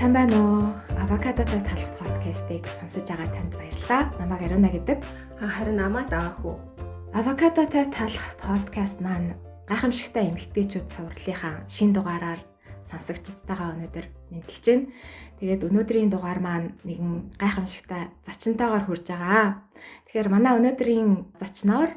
Сайн байна уу? Авокадотой талах подкастыг сонсож байгаа танд баярлалаа. Намайг Ариуна гэдэг. Харин намайг даах уу? Авокадотой талах подкаст маань гайхамшигтай эмэгтэйчүүд цувралынхаа шин дугаараар сонсогчдтайгаа өнөөдөр мэдлж байна. Тэгээд өнөөдрийн дугаар маань нэгэн гайхамшигтай зочинтойгоор хүрж байгаа. Тэгэхээр манай өнөөдрийн зочноор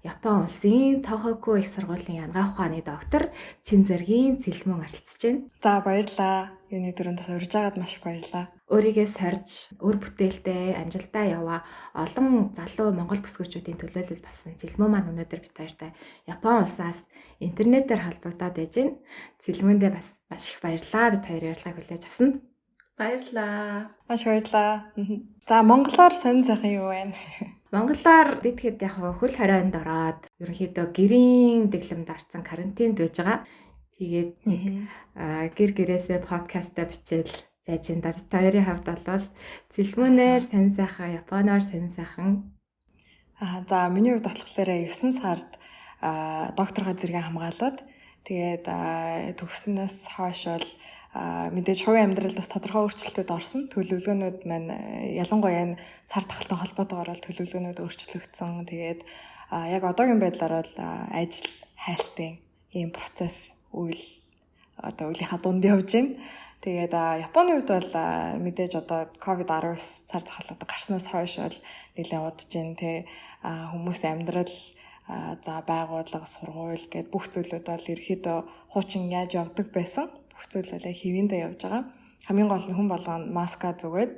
Япон улсын Тохоку их сургуулийн янгаа ухааны доктор Чинзэргийн Цэлмөн оролцож байна. За баярлаа. Юуны дөрөндөөс урьж агаад маш их баярлаа. Өөрийгөө сорж, өр бүтээлтэй амжилтаа яваа олон залуу монгол бүсгүүчүүдийн төлөөлөл болсон Цэлмөн маань өнөөдөр бид хоёртай Япон улсаас интернетээр холбогдоод байж байна. Цэлмөндөө бас маш их баярлаа. Бид хоёр ярилцлага хүлээж авсанд. Баярлаа. Маш баярлаа. За монголоор сонь сайхан юу вэ? Монголоор бид хэд яг хөл хорионд ороод ерөнхийдөө гэрийн дэглэмд орсон карантинд байж байгаа. Тэгээд гэр гэрээсээ подкастаа бичээл байж энэ бид хоёрын хувьд бол Цэлмөнээр сонь сайхан, Японоор сонь сайхан. За миний хувьд болохоор 9 сард докторга зэрэг хамгаалаад тэгээд төгснөөс хойш бол мэдээж хувийн амьдралд бас тодорхой өөрчлөлтүүд орсон. Төлөвлөгөөнүүд маань ялангуяа энэ цар тахалтай холбоотойгоор төлөвлөгөөнүүд өөрчлөгдсөн. Тэгээд яг одоогийн байдлаар бол ажил хайлтын ийм процесс үеийнхаа дунд явж байна. Тэгээд Японы хувьд бол мэдээж одоо COVID-19 цар тахалтай гарснаас хойш бол нэлээд удаж байна. Тэ хүмүүсийн амьдрал за байгууллага, сургууль гэд бүх зүйлүүд бол ерөөхдөө хуучин яаж явдаг байсан. Бүх зүйл бол хэвэндээ явж байгаа. Хамгийн гол нь хүн болгоно маска зүгээд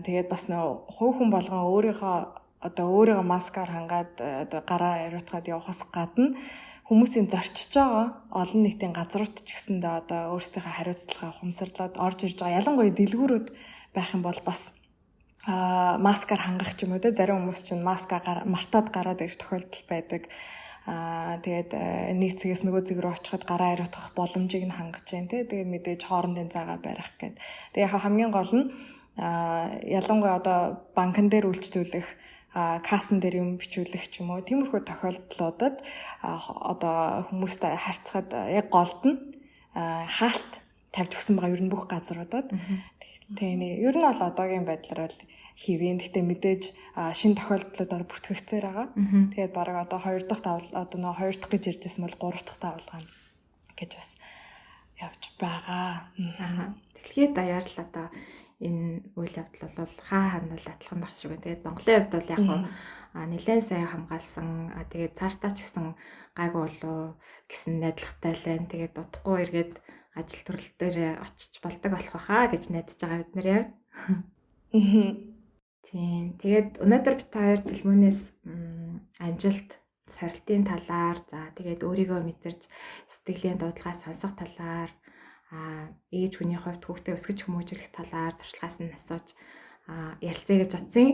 тэгээд бас хувь хүн болгон өөрийгөө маскаар хангаад гараа ариутгаад явахаас гадна хүмүүсийн зарчиж байгаа олон нийтийн газрууд ч гэсэндээ одоо өөрсдийнхөө хариуцлагаа ухамсарлаад орж ирж байгаа. Ялангуяа дэлгүүрүүд байх юм бол бас маскаар хангах ч юм уу те зарим хүмүүс чинь маскаа мартаад гараад ирэх тохиолдол байдаг. Тэгээд нэг цэгээс нөгөө цэг рүү очиход гараа ариутгах боломжийг нь хангаж байна те. Тэгээд мэдээж хоорондын заагаа барих гэдэг. Тэгээд яг хамгийн гол нь ялангуяа одоо банкн дээр үйлчлүүлэх кассан дээр юм бичүүлэх ч юм уу тиймэрхүү тохиолдлуудад одоо хүмүүстэй харьцахад яг голд нь хаалт тавьж өгсөн байгаа ер нь бүх газруудад. Тэгээд ер нь бол одоогийн байдлаар бол хэвэн. Гэтэ мэдээж шин тохиолдлууд бол бүртгэгцээр байгаа. Тэгээд бараг одоо 2 дахь давлага одоо нөө 2 дахь гэж ярьжсэн бол 3 дахь давлага гэж бас явж байгаа. Дэлхийд даяар л одоо энэ үйл явдал бол хаа ханал адилхан байх шиг байна. Тэгээд Монголын хувьд бол яг нэлээд сайн хамгаалсан. Тэгээд цаашдаа ч гэсэн гайгүй болов гэсэн найдвартай л байна. Тэгээд удахгүй эргээд ажил төрөл дээр очиж болдог болох байхаа гэж найдаж байгаа бид нар яг. Тийм. Тэгээд өнөөдөр бид хоёр Цэлмөнээс амжилт, сорилтын талаар, за тэгээд өөрийгөө мэдэрч сэтгэлийн дуудлагаа сонсох талаар, ээж хүний хувьд хүүхдээ өсгөж хүмүүжүүлэх талаар туршлагаас нь асууж ярилцъя гэж бодсон.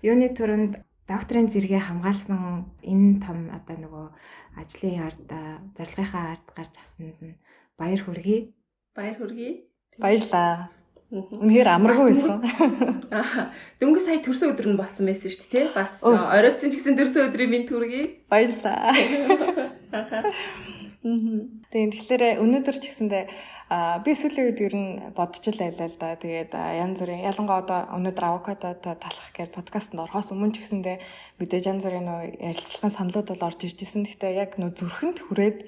Юуны төрөнд докторийн зэрэгээ хамгаалсан энэ том одоо нөгөө ажлын ард, зорилгынхаа ард гарч авсанд нь баяр хүргэе. Баяр хүргэе. Баярлаа. Үнэхээр амаргүй байсан. Дөнгөж сая төрсөн өдөр нь болсон байсан шүү дээ, тий? Бас оройтсон ч гэсэн төрсөн өдрийн минь хүргэе. Баярлаа. Тэгэхээр өнөөдөр ч гэсэндээ би сүүлийн үед ер нь бодож л байлаа л да. Тэгээд янз бүрийн ялангуяа одоо өнөөдөр авокадотой талах гэж подкастт орохоос өмнө ч гэсэндээ мэдээж янз бүрийн ярилцлагын саналуд бол орж ирж исэн. Гэхдээ яг зүрхэнд хүрээд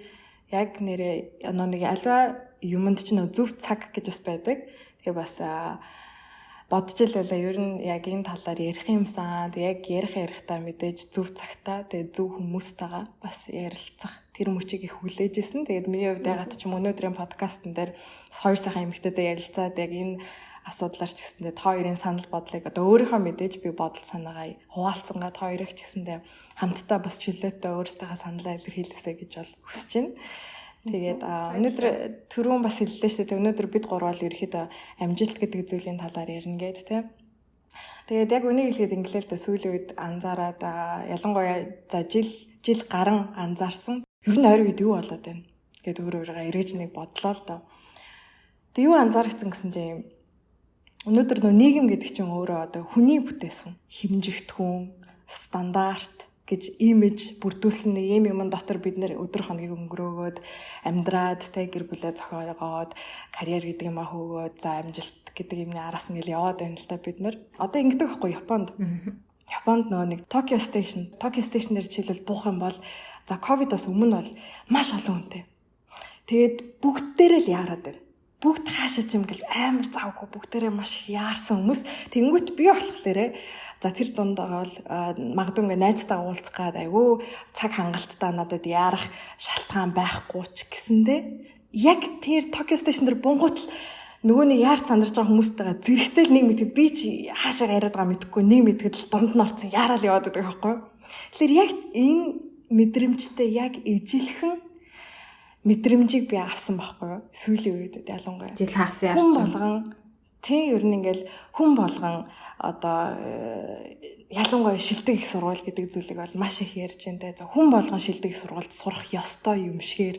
яг нэрээ нэг альва юмд ч зөв цаг гэж бас байдаг. Тэгээ бас бодож л байлаа. Ер нь яг энэ талаар ярих юмсан. Яг ярихдаа мэдээж зөв цагтаа тэгээ зөв хүмүүстэйгээ бас ярилцах тэр мөчийг их хүлээж исэн. Тэгээд миний хувьд ягаад ч юм өнөөдрийн подкастн дээр бас хоёр сайхан эмэгтэйтэй ярилцаад яг энэ асуудлаар ч гэсэндээ хоёрын санал бодлыг одоо өөрийнхөө мэдээж би бодол санаагаа хуваалцсангаад хоёрыг ч гэсэндээ хамтдаа бас чөлөөтэй өөрсдийнхөө саналаа илэрхийлээсэй гэж бол хүсэж байна. Тэгээд өнөөдөр түрүүн бас хэллээ шүү дээ. Өнөөдөр бид гурвал ерөөхдөө амжилт гэдэг зүйлийн талаар ярина гэд тэ. Тэгээд яг үнийг хэлэхэд инглиэлдээ сүүлийн үед анзаараад ялангуяа за жил гарan анзаарсан. Ер нь ойр үед юу болоод байна гэд өөрөөрөө эргэж нэг бодлоо л доо. Тэг юу анзаарчихсан гэсэн чинь өнөөдөр нийгэм гэдэг чинь өөрөө одоо хүний бүтээсэн хэмжигдэхүүн стандарт гэж имиж бүрдүүлсэн нэг юм дотор бид нэр өдөр хоногийг өнгөрөөгөөд амьдраад тэ гэр бүлээ зохиогоод карьер гэдэг юм хөөгөөд за амжилт гэдэг юмны араас ингээл яваад байна л да бид нар. Одоо ингэдэг байхгүй Японд. Японд нөгөө нэг Tokyo Station дээр жишээлбэл буух юм бол за ковидоос өмнө бол маш олон хүнтэй. Тэгээд бүгдээрээ л яарад байна. Бүгд хаашаач юм гэл амар завгүй бүгдээрээ маш их яарсан хүмүүс. Тэнгүүт би болохлээрээ за тэр дундаа бол магадгүй ингээ найзтайгаа уулзах гад айгүй цаг хангалттай надад яарах шалтгаан байхгүй ч гэсэндээ яг тэр Tokyo Station дээр бунгуут нөгөө нэг яарч сандарч байгаа хүмүүстэйгээ зэрэгцээл нэг мэдгэд би чи хаашаа яриад байгаа мэдэхгүй нэг мэдгэд л дунд нь орсон яарал яваад байгаа байхгүй. Тэгэхээр яг энэ мэдрэмжтэй яг ижилхэн мэдрэмжийг би авсан байхгүй юу? Сүүлийн үед ялангуяа жил хагас ярьж хүн болгон тий ер нь ингээл хүн болгон одоо ялангуяа шилдэг их сургууль гэдэг зүйлийг бол маш их ярьж байна те. Хүн болгон шилдэг их сургуульд сурах ёстой юм шигээр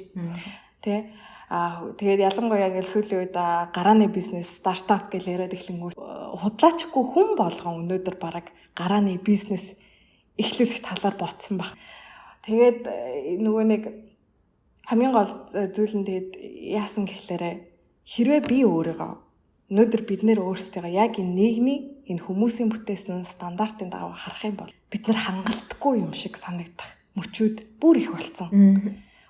тий. Тэгээд ялангуяа ингээл сүүлийн үед гарааны бизнес стартап гэж яриад эхлэнгүүт худлаачгүй хүн болгон өнөөдөр бараг гарааны бизнес эхлүүлэх талаар ботсон баг. Тэгээд нөгөө нэг хамгийн гол зүйл нь тэгээд яасан гэхлээрэ хэрвээ би өөрийгөө өнөөдөр бид нэр өөрсдөө яг энэ нийгмийн энэ хүмүүсийн бүтээсэн стандартын дагуу харах юм бол бид нар хангалтгүй юм шиг санагдах мөчүүд бүр их болсон.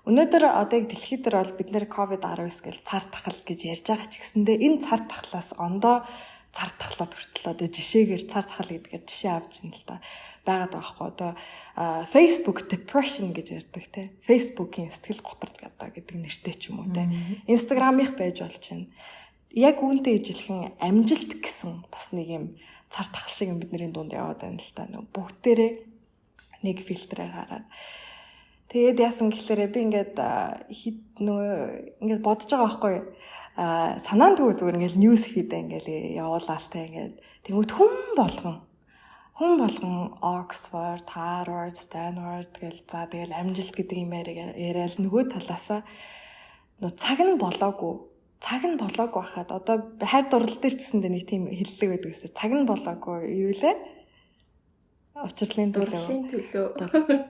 Өнөөдөр одоо яг дэлхийд дээр бол бид нэр COVID-19 гэж цар тахал гэж ярьж байгаа ч гэсэндээ энэ цар тахлаас ондоо цар тахлаад хүртэл одоо жишээгээр цар тахал гэдгээр жишээ авч ин л та байгаад байгаа хгүй одоо Facebook depression гэж ярьдаг те. Facebook-ийн сэтгэл готрол гэдэг нэртэй ч юм уу те. Instagram-их байж болж байна. Яг үүнтэй ижилхэн амжилт гэсэн бас нэг юм цар тахал шиг юм бидний дунд яваад байна л та. Бүгдээрээ нэг фильтрээр хараад. Тэгээд яасан гэхлээрээ би ингээд ингээд бодож байгаа байхгүй санаанд зүгээр ингээд ньюс фидээ ингээд явуулаад те ингээд тэгмэд хүн болгон Oxford, Harvard, Stanford гэл за тэгэл амжилт гэдэг юм яриад нөгөө талаасаа цаг нь болоогүй байхад одоо хайр дурлал дээр ч гэсэндээ нэг тийм хэллэг байдаг гэсэн. Цаг нь болоогүй юу лээ? Учрлын төлөө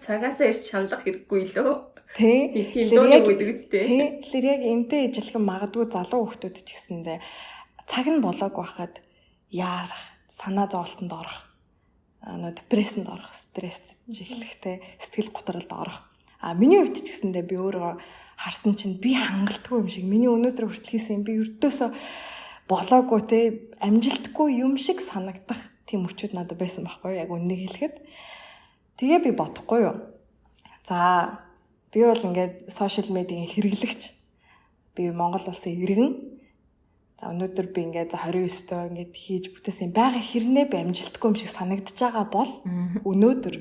цагаасаа ирч шаналах хэрэггүй лөө. Тийм дууны үдэг үстэй. Тийм. Тэгэхээр яг энтэй ижилхэн магадгүй залуу хүмүүс ч гэсэндээ цаг нь болоогүй байхад яарах, санаа зовлтонд орох, депрессэнд орох, стресс жиглэхтэй, сэтгэл готролд орох. Миний хувьд ч гэсэндээ би өөрөө харсан чинь би хангалтгүй юм шиг миний өнөөдөр хүртэл хийсэн би өртөөсөө болоогүй те амжилтгүй юм шиг санагдах тийм өчүүд надад байсан байхгүй яг үннийг хэлэхэд. Тэгээ би бодохгүй юу. За би бол ингээд сошиал медиагийн хэрэглэгч. Би Монгол улсын иргэн. За өнөөдөр би ингээд 29 доо ингээд хийж бүтээсэн байгаа хэрнээ би амжилтгүй юм шиг санагдаж байгаа бол өнөөдөр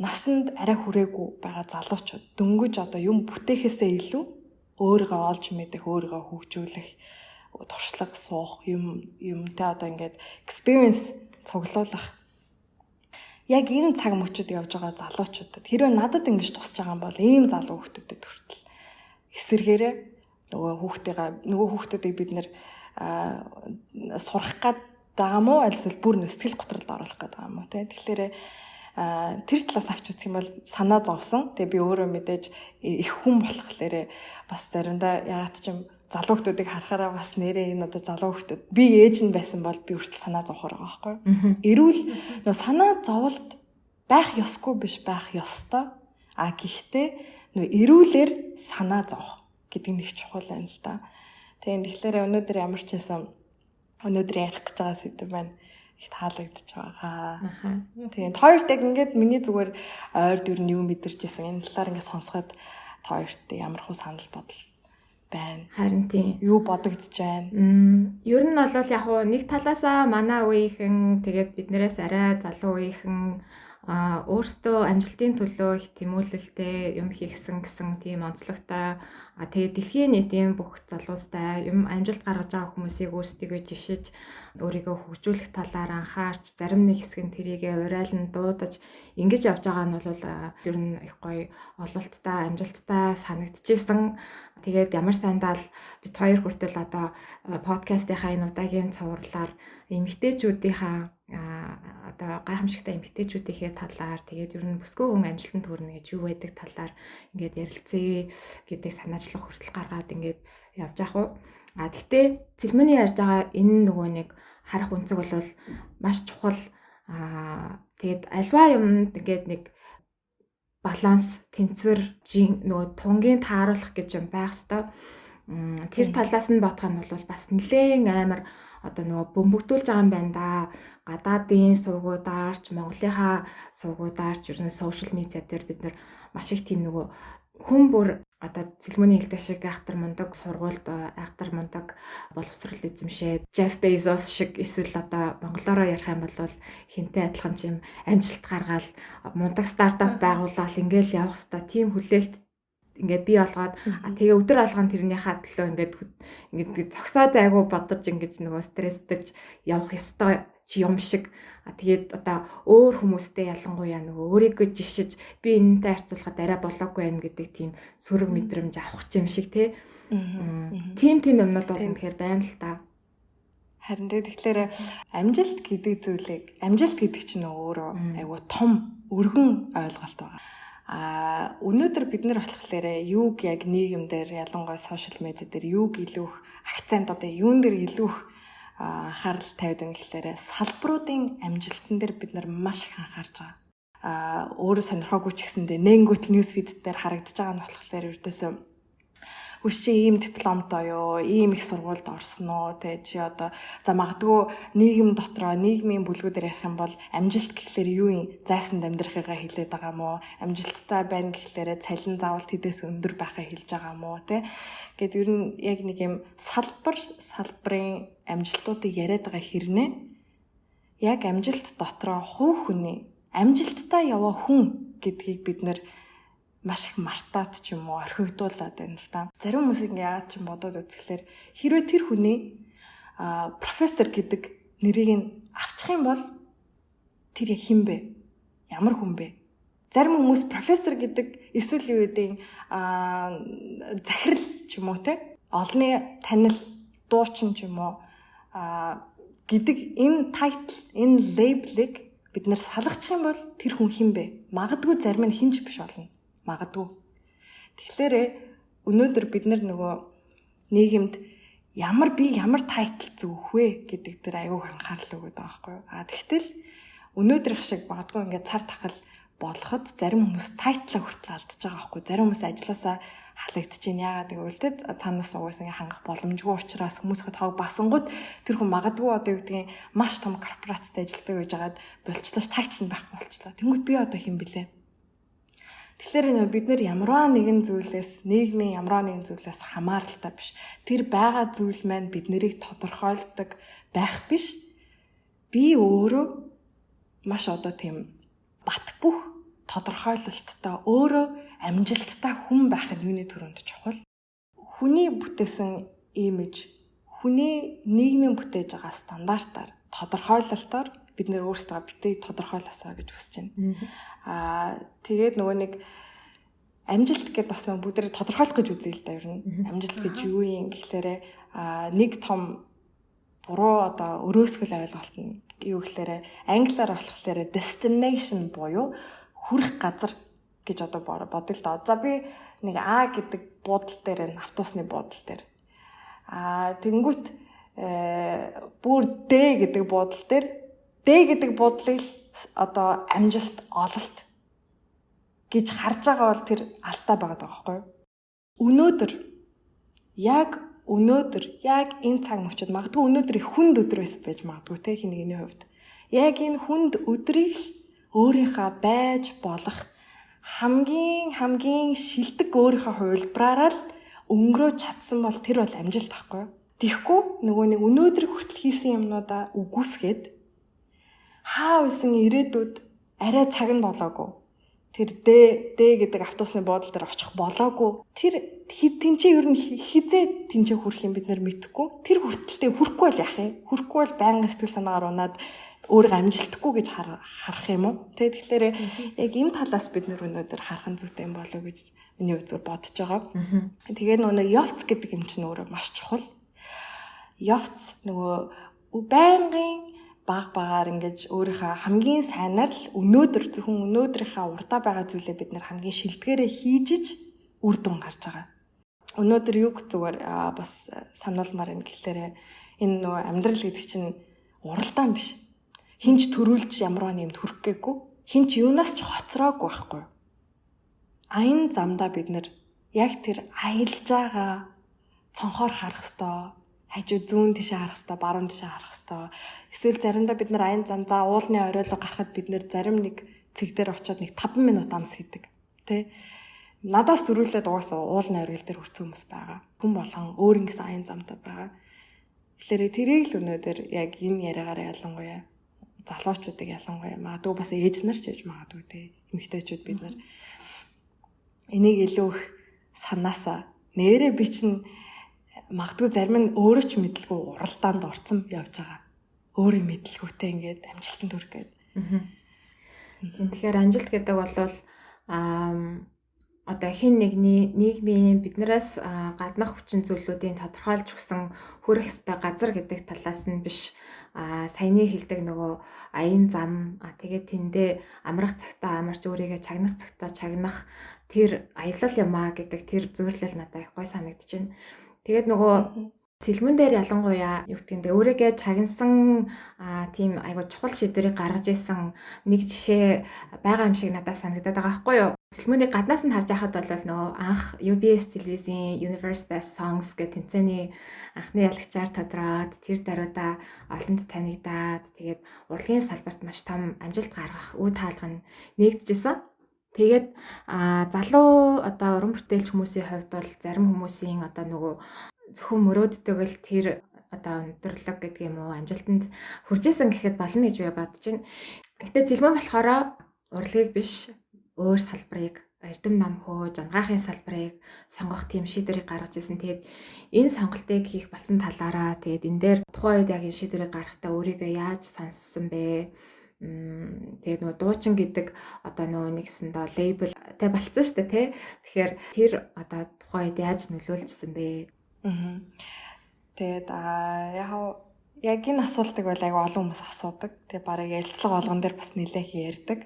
насанд арай хүрээгүй байгаа залуучууд дөнгөж одоо юм бүтээхээсээ илүү өөрийгөө олж мэдэх, өөрийгөө хөгжүүлэх, туршлага суух юмтай одоо ингээд experience цуглуулах. Яг энэ цаг мөчөд явж байгаа залуучуудад хэрвээ надад ингэж тусч байгаа юм бол ийм залуу хүмүүстэд хүртэл эсэргээрээ нөгөө хүүхдүүдийг бид нэр сурах гад байгаа мó альсвал бүр сэтгэл готролд оруулах гэдэг юм уу те. Тэгэхээр тэр талаас авч үзэх юм бол санаа зовсон. Тэгээ би өөрөө мэдээж их хүн болохлээрээ бас заримдаа яагаад ч юм залуу хүмүүсийг харахаараа бас нэрээ энэ одоо залуу хүмүүс би ээж нь байсан бол би хүртэл санаа зовхоор байгаа байхгүй. Эрүүл нөө санаа зовлт байх ёсгүй биш байх ёстой. Гэхдээ нөө эрүүлэр санаа зовх гэдэг нэг чухал байна л да. Тэгэхээр өнөөдөр ямар ч байсан өнөөдөр ярих гэж байгаа сэдв байна. Их таалагдж байгаа. Тэгээд хоёрт яг ингээд миний зүгээр ойр дүр нь юу мэдэрч исэн энэ талаар ингээд сонсоход хоёрт ямар хөө санал бодол байна. Харин тийм. Юу бодогдож байна? Ер нь бол яг хуу нэг талаасаа манай үеийнхэн тэгээд биднээс арай залуу үеийнхэн өөрсдөө амжилтын төлөө их тэмүүлэлтэй юм хийсэн гэсэн тийм онцлогтой тэгээд дэлхийн нийтийн бүх залуустай юм амжилт гаргаж байгаа хүмүүсийг өөрсдийгөө жишиж өөрийгөө хөгжүүлэх талаар анхаарч зарим нэг хэсэг нь тэрийгэ урайлан дуудаж ингэж явж байгаа нь бол ер нь их гоё ололттой амжилттай санагдчихсэн. Тэгээд ямар сандаа л бид хоёр хүртэл одоо подкастынхаа энэ удаагийн цувралаар эмэгтэйчүүдийнхаа одоо гайхамшигтай эмэгтэйчүүдийнхээ талаар тэгээд ер нь бүсгүй хүн амжилтанд хүрнэ гэж юу байдаг талаар ингээд ярилцъя гэдэг санаачлах хүртэл гаргаад ингээд явж яах вэ? Гэхдээ цэлмэний ярьж байгаа энэ нөгөө нэг харах үнцэг бол маш чухал. Тэгээд альва юмд ингээд нэг баланс, тэнцвэр, нөгөө тунгийн тааруулах гэж юм байх хэвээр. Тэр талаас нь бодох юм бол бас нэлээд амар одоо нөгөө бөмбөгдүүлж байгаа юм байна да. Гадаадын сувгуудаарч, Монголынхаа сувгуудаарч ер нь сошиал медиа дээр бид нар маш их тийм нөгөө хүн бүр одоо цэлмөний хэлдэг шиг айхтар мундаг сургуульд айхтар мундаг боловсрол эзэмшээд Jeff Bezos шиг эсвэл одоо монголоор ярих юм бол хинтээ адилхан юм амжилт гаргаал мундаг стартап байгуулаад ингээл явах хэвээр тийм хүлээлт ингээд бий болгоод тэгээ өдөр алган тэрнийхээ төлөө ингээд зогсоо зайгүй бодож ингээд нөгөө стресстэж явах ёстой юм шиг. Тэгээд одоо өөр хүмүүстэй ялангуяа нөгөө өөрийгөө жишиж би энэнтэй харьцуулахад арай болоогүй байх гэдэг тийм сөрөг мэдрэмж авах юм шиг тий. Тийм юмнууд бол үнэхээр байна л та. Харин тэгэхээр амжилт гэдэг чинь өөрөө айгу том өргөн ойлголт байна. Өнөөдөр бид нар болохоор юуг яг нийгэмдэр ялангуяа сошиал медиа дээр юуг илүү их акцент одоо юун дээр илүү их харал тавьдаг гэхлээр салбаруудын амжилтан дээр бид нар маш их анхаарч байгаа. Өөрөө сонирхоогүй ч гэсэндээ нэнгүүт ньюс фид дээр харагдаж байгаа нь болохоор ердөөсөө хүч чи ийм дипломтой юу, ийм их сургуульд орсон уу, тэ чи одоо за магадгүй нийгэм дотроо нийгмийн бүлгүүдээр ярих юм бол амжилт гэхлээр юу юм зайсанд амьдрахыгаа хэлээд байгаа мó, амжилттай байна гэхлээр цалин заавал тэдээс өндөр байхаа хэлж байгаа мó, тэ. Гэт ер нь яг нэг юм салбарын амжилтуудыг яриад байгаа хэрнээ яг амжилт дотроо хувь хүний амжилттай яваа хүн гэдгийг бид нэр маш их мартаад ч юм уу орхигдуулаад байна л та. Зарим хүмүүс ингэ яагаад ч бодоод үзэхлээр хэрвээ тэр хүний профессор гэдэг нэрийг нь авчих юм бол тэр яг хэн бэ? Ямар хүн бэ? Зарим хүмүүс профессор гэдэг эсвэл юу гэдэг захирал ч юм уу те олны танил дуучин ч юм уу гэдэг энэ тайтл, энэ лейблийг бид нэр салгачих юм бол тэр хүн хэн бэ? Магадгүй зарим нь хинж биш болно. Магадгүй. Тэгэхээр өнөөдөр бид нөгөө нийгэмд ямар тайтл зөөх вэ гэдэг дээр аюул анхаарал өгöd байгаа байхгүй юу? Тэгтэл өнөөдрийнх шиг магадгүй ингээд цар тахал болоход зарим хүмүүс тайтлаа хүртэл алдчихж байгаа байхгүй юу? Зарим хүмүүс ажилласаа халагдаж байна. Яагаад гэвэл тэ цаанаас угаасаа ингээд хангах боломжгүй учраас хүмүүсийн тоог басангууд тэр хүн магадгүй одоо юу гэдгийг маш том корпорацид ажилладаг гэж байгаад болчлооч тайтл нь байхгүй болчлоо. Тэнгүүд би одоо хэн блэ? Тэгэхээр бид нэр ямарваа нэгэн зүйлээс нийгмийн ямарваа нэгэн зүйлээс хамааралтай биш. Тэр байгаа зүйл маань бид нарыг тодорхойлдог байх биш. Би өөрөө маш одоо тийм бат бөх тодорхойлолттой өөрөө амжилттай хүн байх нь юуны төрөнд чухал. Хүний бүтээсэн имиж, хүний нийгмийн бүтээж байгаа стандартаар тодорхойлолтоор бид нэр өөрсдөө битээ тодорхойлосоо гэж хүсэж байна. Тэгээд нөгөө нэг амжилт гэдээ бас нэг бүгдээ тодорхойлох гэж үзье л да ер нь. Амжилт гэж юу юм гэхлээрэ нэг том буруу одоо өрөөсгөл ойлголт нь юу гэхлээрэ англиар болохоор destination буюу хүрэх газар гэж одоо бодъё л да. За би нэг А гэдэг буудал дээр автобусны буудал дээр тэнгүүт бүр Д гэдэг буудал дээр Д гэдэг буудлыг одоо амжилт ололт гэж харж байгаа бол тэр алдаа байгаа байхгүй юу? Өнөөдөр яг энэ цаг мөчид магадгүй өнөөдөр их хүнд өдөр байж магадгүй те хин нэгний хувьд. Яг энэ хүнд өдрийг л өөрийнхөө байж болох хамгийн шилдэг өөрийнхөө хувилбараараа л өнгөрөөж чадсан бол тэр бол амжилт байхгүй юу? Тэгэхгүй нөгөө нэг өнөөдөр хүртэл хийсэн юмнуудаа үгүйсгээд хаа байсан ирээдүйд арай цаг нь болоогүй. Тэр Д гэдэг автобусны буудлын дээр очих болоогүй. Тэр тэнцээ ер нь хизээ тэнцээ хүрэх юм бид нар мэдэхгүй. Тэр хүртэлтэй хүрэхгүй бол яах юм? Хүрэхгүй бол байнгын сэтгэл санаагаар унаад өөрийгөө амжилтгүй гэж харах юм уу? Тэгэхээр яг энэ талаас бид нар өнөөдөр харах зүйтэй юм болоо гэж миний үзээр бодож байгаа. Тэгээд нөгөө явц гэдэг юм чинь өөрөө маш чухал. Явц нөгөө байнгын багаар ингэж өөрийнхөө хамгийн сайнаар л зөвхөн өнөөдрийнхээ урдаа байгаа зүйлээ бид нэр хамгийн шилдгээрээ хийжиж үр дүн гарч байгаа. Өнөөдөр юг зүгээр бас сануулмаар энэ гэхлээр энэ нөгөө амьдрал гэдэг чинь уралдаан биш. Хинч төрүүлж ямар нэмд хүрэх гээгүй. Хинч юунаас ч хоцроогүй байхгүй. Аян замдаа бид нэр яг тэр аялж байгаа цонхоор харах ёстой. Хажуу зүүн тишээ харах ёстой, баруун тишээ харах ёстой. Эсвэл заримдаа бид нар аян зам за уулны оройлоо гарахад бид нэр зарим нэг цэг дээр очиод нэг 5 минут амс хийдэг. Тэ? Надаас төрүүлээд угаасаа уулны оройл дээр хүрсэн хүмүүс байгаа. Хүн болгон өөр ингэсэн аян замтай байгаа. Тэгэхээр тэрийг л өнөөдөр яг энэ яриагаар ялангуяа залуучуудыг ялангуяа магадгүй бас ээж нар ч гэж магадгүй те. Эмэгтэйчүүд бид нар энийг илүү их санаасаа нэрээ би чинь магадгүй зарим нь өөрөө ч мэдлгүй уралдаанд орцсон явж байгаа. Өөрөө мэдлгүйтэй ингээд амжилтанд хүрэх гээд. Тэгэхээр амжилт гэдэг бол одоо хин нэгний нийгмийн биднээс гаднах хүчин зүйлүүдийн тодорхойлж өгсөн хүрэх ёстой газар гэдэг талаас нь биш саяны хэлдэг нөгөө аян зам тэгээд тэндээ амрах цагтаа амарч өөрийгөө чагнах цагтаа чагнах тэр аялал юмаа гэдэг тэр зөвлөл надад их гой санагдчихэв. Тэгээд нөгөө сэлмэн дээр ялангуяа юу гэдэг нь өөрийгөө чагнасан тийм айгуу чухал шийдвэрийг гаргаж исэн нэг жишээ байгаа юм шиг надад санагдаад байгаа байхгүй юу? Сэлмэнийг гаднаас нь харж байхад бол нөгөө анх UBS телевизийн Universe Best Songs гэх тэмцээний анхны ялагчаар тодроод тэр даруйда олонд танигдаад тэгээд урлагийн салбарт маш том амжилт гаргах үе таалга нь нэгдэжсэн. Тэгээд залуу одоо уран бүтээлч хүмүүсийн хувьд бол зарим хүмүүсийн одоо нөгөө зөвхөн мөрөөддөг л тэр одоо өндөрлөг гэдэг юм уу амжилтанд хүрчээсэн гэхэд болно гэж би бодож байна. Гэтэ Цэлмэн болохоор урлагийг биш өөр салбарыг эрдэм ном хөөж ангаахын салбарыг сонгох тийм шийдвэрийг гаргаж ирсэн. Тэгээд энэ сонголтыг хийх болсон талаараа тэгээд энэ дээр тухайн үед яг энэ шийдвэрийг гаргахдаа өөрийгөө яаж сонссон бэ? Тэгээд нөгөө дуучин гэдэг одоо нөгөө нэгсэндээ лейбл болцсон шүү дээ тий. Тэгэхээр тэр одоо тухайн үед яаж нөлөөлжсэн бэ? Тэгээд яг энэ асуултыг бол аяга олон хүмүүс асуудаг. Тэгээд бараг ярилцлага болгон дээр бас нэлээх ярьдаг.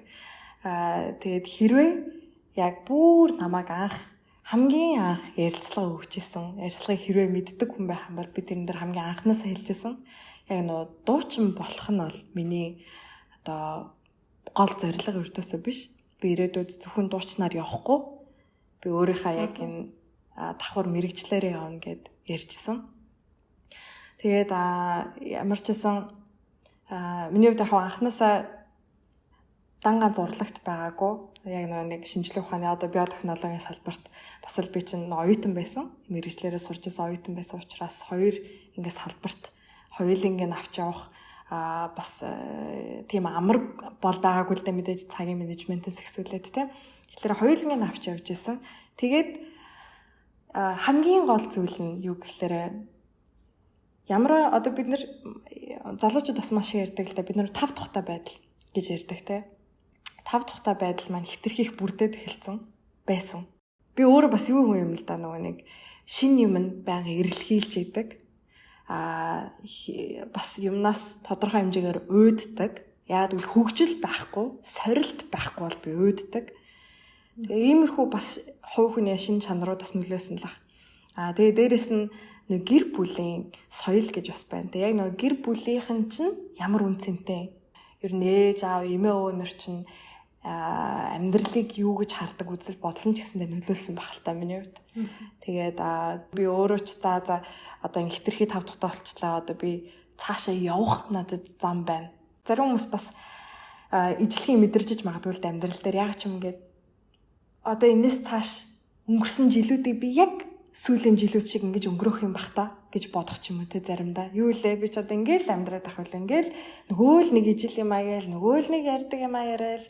Тэгээд хэрвээ яг бүр намайг хамгийн анх ярилцлага өгчээсэн, ярилцлагыг хэрвээ мэддэг хүн байх юм бол би тэрэн дээр хамгийн анхнаасаа хэлжсэн. Яг нөгөө дуучин болох нь бол миний одоо гол зорилго өртөөсөө биш. Би ирээдүйд зөвхөн дуучнаар явахгүй. Би өөрийнхөө яг энэ давхар мэрэгчлэрээ явна гэд ярьжсэн. Тэгээд ямар ч байсан миний хувьд анхнаасаа дан ганц урлагт байгаагүй. Яг нэг шинжлэх ухааны одоо биотехнологийн салбарт бас л би чинь оюутан байсан. Мэрэгчлэрээ сурч байсан оюутан байсан учраас хоёр ингэ салбарт хоёулангийн авч явах бас тийм амар бол байгаагүй л да мэдээж цагийн менежментээс ихсүүлээд тийм. Тэгэхээр хоёулангийн авч явж байсан. Тэгээд хамгийн гол зүйл нь юу гэхээр ямар одоо бид нар залуучууд бас маш ярьдаг л да бид нар 5 тухтай байдал гэж ярьдаг те 5 тухтай байдал маань хитрхийх бүрдээд эхэлсэн байсан. Би өөрөө бас юу хүн юм л да нөгөө нэг шин юм байнга эрэлхийлж идэг. Бас юмнаас тодорхой хэмжээгээр уйддаг. Яг үл хөгжил байхгүй, сорилт байхгүй бол би уйддаг. Тэгээ иймэрхүү бас хувь хүний шин чанарууд бас нөлөөсөн л ах. Тэгээ дээрэс нь нэг гэр бүлийн соёл гэж бас байна. Тэгээ яг нэг гэр бүлийнхэн чинь ямар үнцэнтэй. Ер нь ээж аав, эмээ өвнөр чинь амьдралыг юу гэж хардаг үзэл бодол нь ч гэсэндээ нөлөөлсөн баг л та миний хувьд. Тэгээд би өөрөө ч за одоо ингэ хитрхи 5 тухтай болчлаа. Одоо би цаашаа явах надад зам байна. Зарим хүмүүс бас ижлэгийн мэдэрчж магадгүй л амьдрал дээр яг ч юм ингээд одоо энэс цааш өнгөрсөн жилүүдийг би яг сүүлийн жилүүд шиг ингэж өнгөрөх юм бах та гэж бодох ч юм уу те заримдаа. Юу лээ би ч одоо ингээл амьдраад ах үл ингээл нөгөө л нэг ижил юм аяал нөгөө л нэг ярьдаг юм аяарал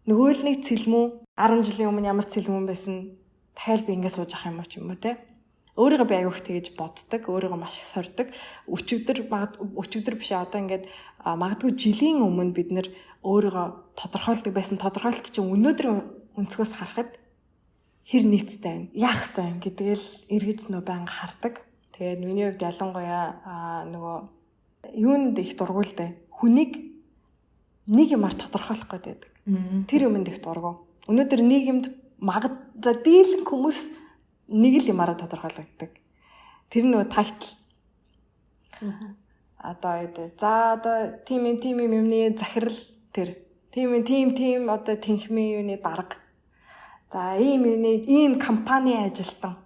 нөгөө л нэг цэлмүү 10 жилийн өмнө ямар цэлмүү байсан дахиад би ингэ сууж ах юм уу ч юм уу те. Өөрийгөө би аяг их тэгж боддог, өөрийгөө маш их сордог. Өчигдөр биш одоо ингээд магадгүй жилийн өмнө бид нэр өөрийгөө тодорхойлдог байсан. Тодорхойлт чинь өнөөдрийн өнцгөөс харахад хэр нийцтэй байна, яах ёстой юм гэдгийг л эргэж нөө байнга хардаг. Тэгээд миний хувьд ялангуяа нөгөө юунд их дургуултай. хүнийг нэг юмар тодорхойлох гэдэг. Тэр юмд их дургу. Өнөөдөр нийгэмд за дийлэн хүмүүс нэг л юмараа тодорхойлогддог. Тэр нөгөө тайтл. Одоо тим юмны захирал тэр. Тим одоо тэнхмийн юуны дарга. За ийм компани ажилтан.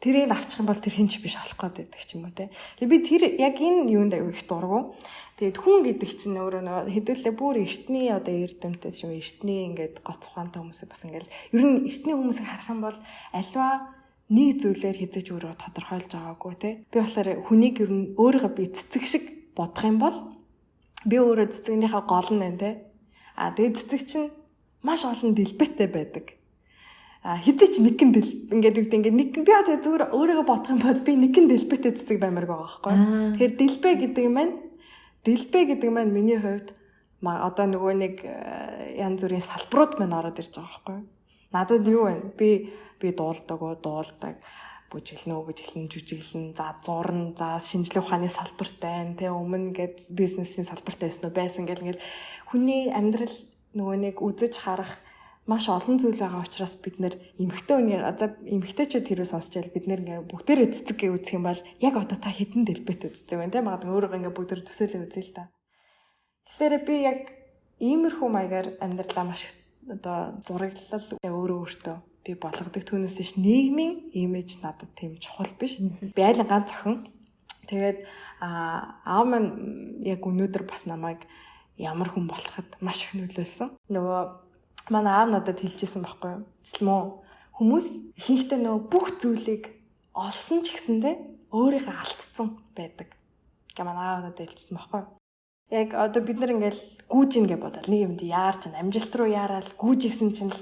Тэрийг авчих юм бол тэр хинч биш болох гэдэг ч юм уу те. Би тэр яг энэ юунд их дургу. Тэгээд хүн гэдэг чинь өөрөө хэдүүлээ бүр эртний одоо эрдэмтэд юм эртний ингээд гоц ухаантай хүмүүсийг бас ингээд ер нь эртний хүмүүсийг харах юм бол альва нэг зүйлээр хизэж өөрөө тодорхойлж байгаагүй те. Би болохоор хүнийг ер нь өөрийгөө би цэцэг шиг бодох юм бол би өөрөө цэцгийнхаа гол нь байна те. Тэгээд цэцэг чинь маш олон дэлбэтэй байдаг. Хэдэж нэгэн ингээд нэг би одоо зүгээр өөрийгөө бодох юм бол би нэгэн дэлбэтэй цэцэг баймарг байгаа байхгүй. Тэгэхээр дэлбэ гэдэг маань миний хувьд одоо нөгөө нэг янз бүрийн салбарууд маань ороод ирж байгаа байхгүй. Надад юу вэ? Би дуулдаг, бүжиглэн, жүжиглэн, за зурна, за шинжлэх ухааны салбарт байна, тэ өмнө гээд бизнесийн салбарт байсан гэл хүний амьдрал нөгөө нэг үзэж харах маш олон зүйл байгаа учраас бид нэр эмэгтэйчүүд хэрэг сонсч байл бид нэр ингээ бүгдээрээ цэцэг гэж үзэх юм бол яг одоо та хэдэн дэлбэтэй цэцэг байна те магадгүй өөрөө ингээ бүгдээр төсөөлөө үзье л да. Тэгэхээр би яг иймэрхүү маягаар амьдралаа маш одоо зураглал өөртөө би болгодог түүнээс ш нийгмийн имиж надад тийм чухал биш. Би айлын ганц охин. Тэгээд аав маань яг өнөөдөр бас намайг ямар хүн болоход маш их нөлөөлсөн. Нөгөө манай аав надад хэлжсэн байхгүй юу? Тэсэлмөө хүмүүс ихэнхдээ нөгөө бүх зүйлийг олсон ч гэсэндээ өөрийгөө алдсан байдаг. Гэ манай аав надад хэлжсэн байхгүй юу? Яг одоо бид нар ингээл гүүжин гэж бодоод нэг юмд яарч амжилт руу яарал гүүжсэн чинь л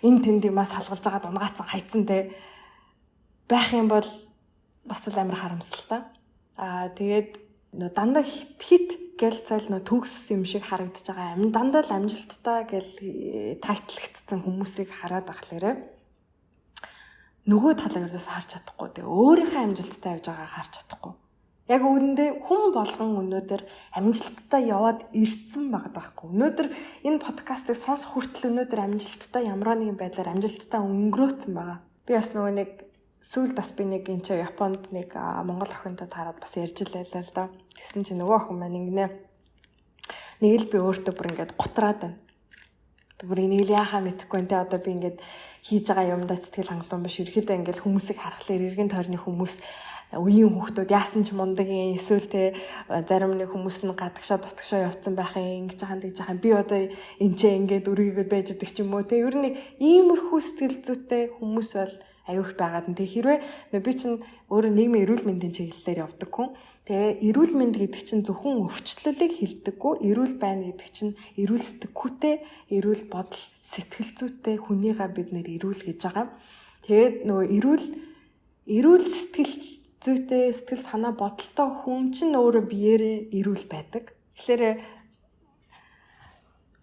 энэ тэнд юмас салгалж байгаа унгаацсан хайцсан те байх юм бол бас л амар харамсалтай. Тэгээд дандаа хит гэл цайл төгс юм шиг харагдаж байгаа юм. Дандаа л амжилттай гэл тайтлагдсан хүмүүсийг хараад ахлаарэ нөгөө талыг ердөөс харж чадахгүй. Тэгээ өөрийнхөө амжилттай явж байгааг харж чадахгүй. Яг үүндээ хүн болгон өнөөдөр амжилттай яваад ирсэн байгаа даахгүй. Өнөөдөр энэ подкастыг сонсох хүртэл өнөөдөр амжилттай ямар нэгэн байдлаар амжилттай өнгөрөөцсөн байгаа. Би бас нөгөө нэг сүүлд бас би нэг энэ ч Японд нэг Монгол охинтой таарад бас ярьж байлаа л да. Тэгсэн чинь нөгөө охин маань нэг л би өөртөө бүр ингээд готраад байна. Би бүр энийг яахаа мэдэхгүй энэ одоо би ингээд хийж байгаа юмдаа сэтгэл хангалуун биш. Ерөөдөө ингээд хүмүүсийг харахаар эргэн тойрны хүмүүс үеийн хүүхдүүд яасан ч мундаг юм эсвэл те зарим нэг хүмүүс нь гадагшаа дутгшаа явцсан байх юм ингэж хаан тэгж хаан би одоо энэ ч ингээд үргэлжлээд байж байгаа ч юм уу те ер нь иймэрхүү сэтгэл зүйтэй хүмүүс бол аюух байгаад нь те хэрвээ би чинь өөрөө нийгмийн эрүүл мэндийн чиглэлээр явдаг хүн тэгээ эрүүл мэнд гэдэг чинь зөвхөн өвчлөлийг хилдэггүй эрүүл байна гэдэг чинь эрүүл сэтгхүүтэй эрүүл бодол сэтгэл зүйтэй хүнийгээ бид нэр эрүүл гэж байгаа тэгээд нөгөө эрүүл сэтгэл зүйтэй сэтгэл санаа бодолтой хүн чинь өөрөө биеэрээ эрүүл байдаг. Тэгэхээр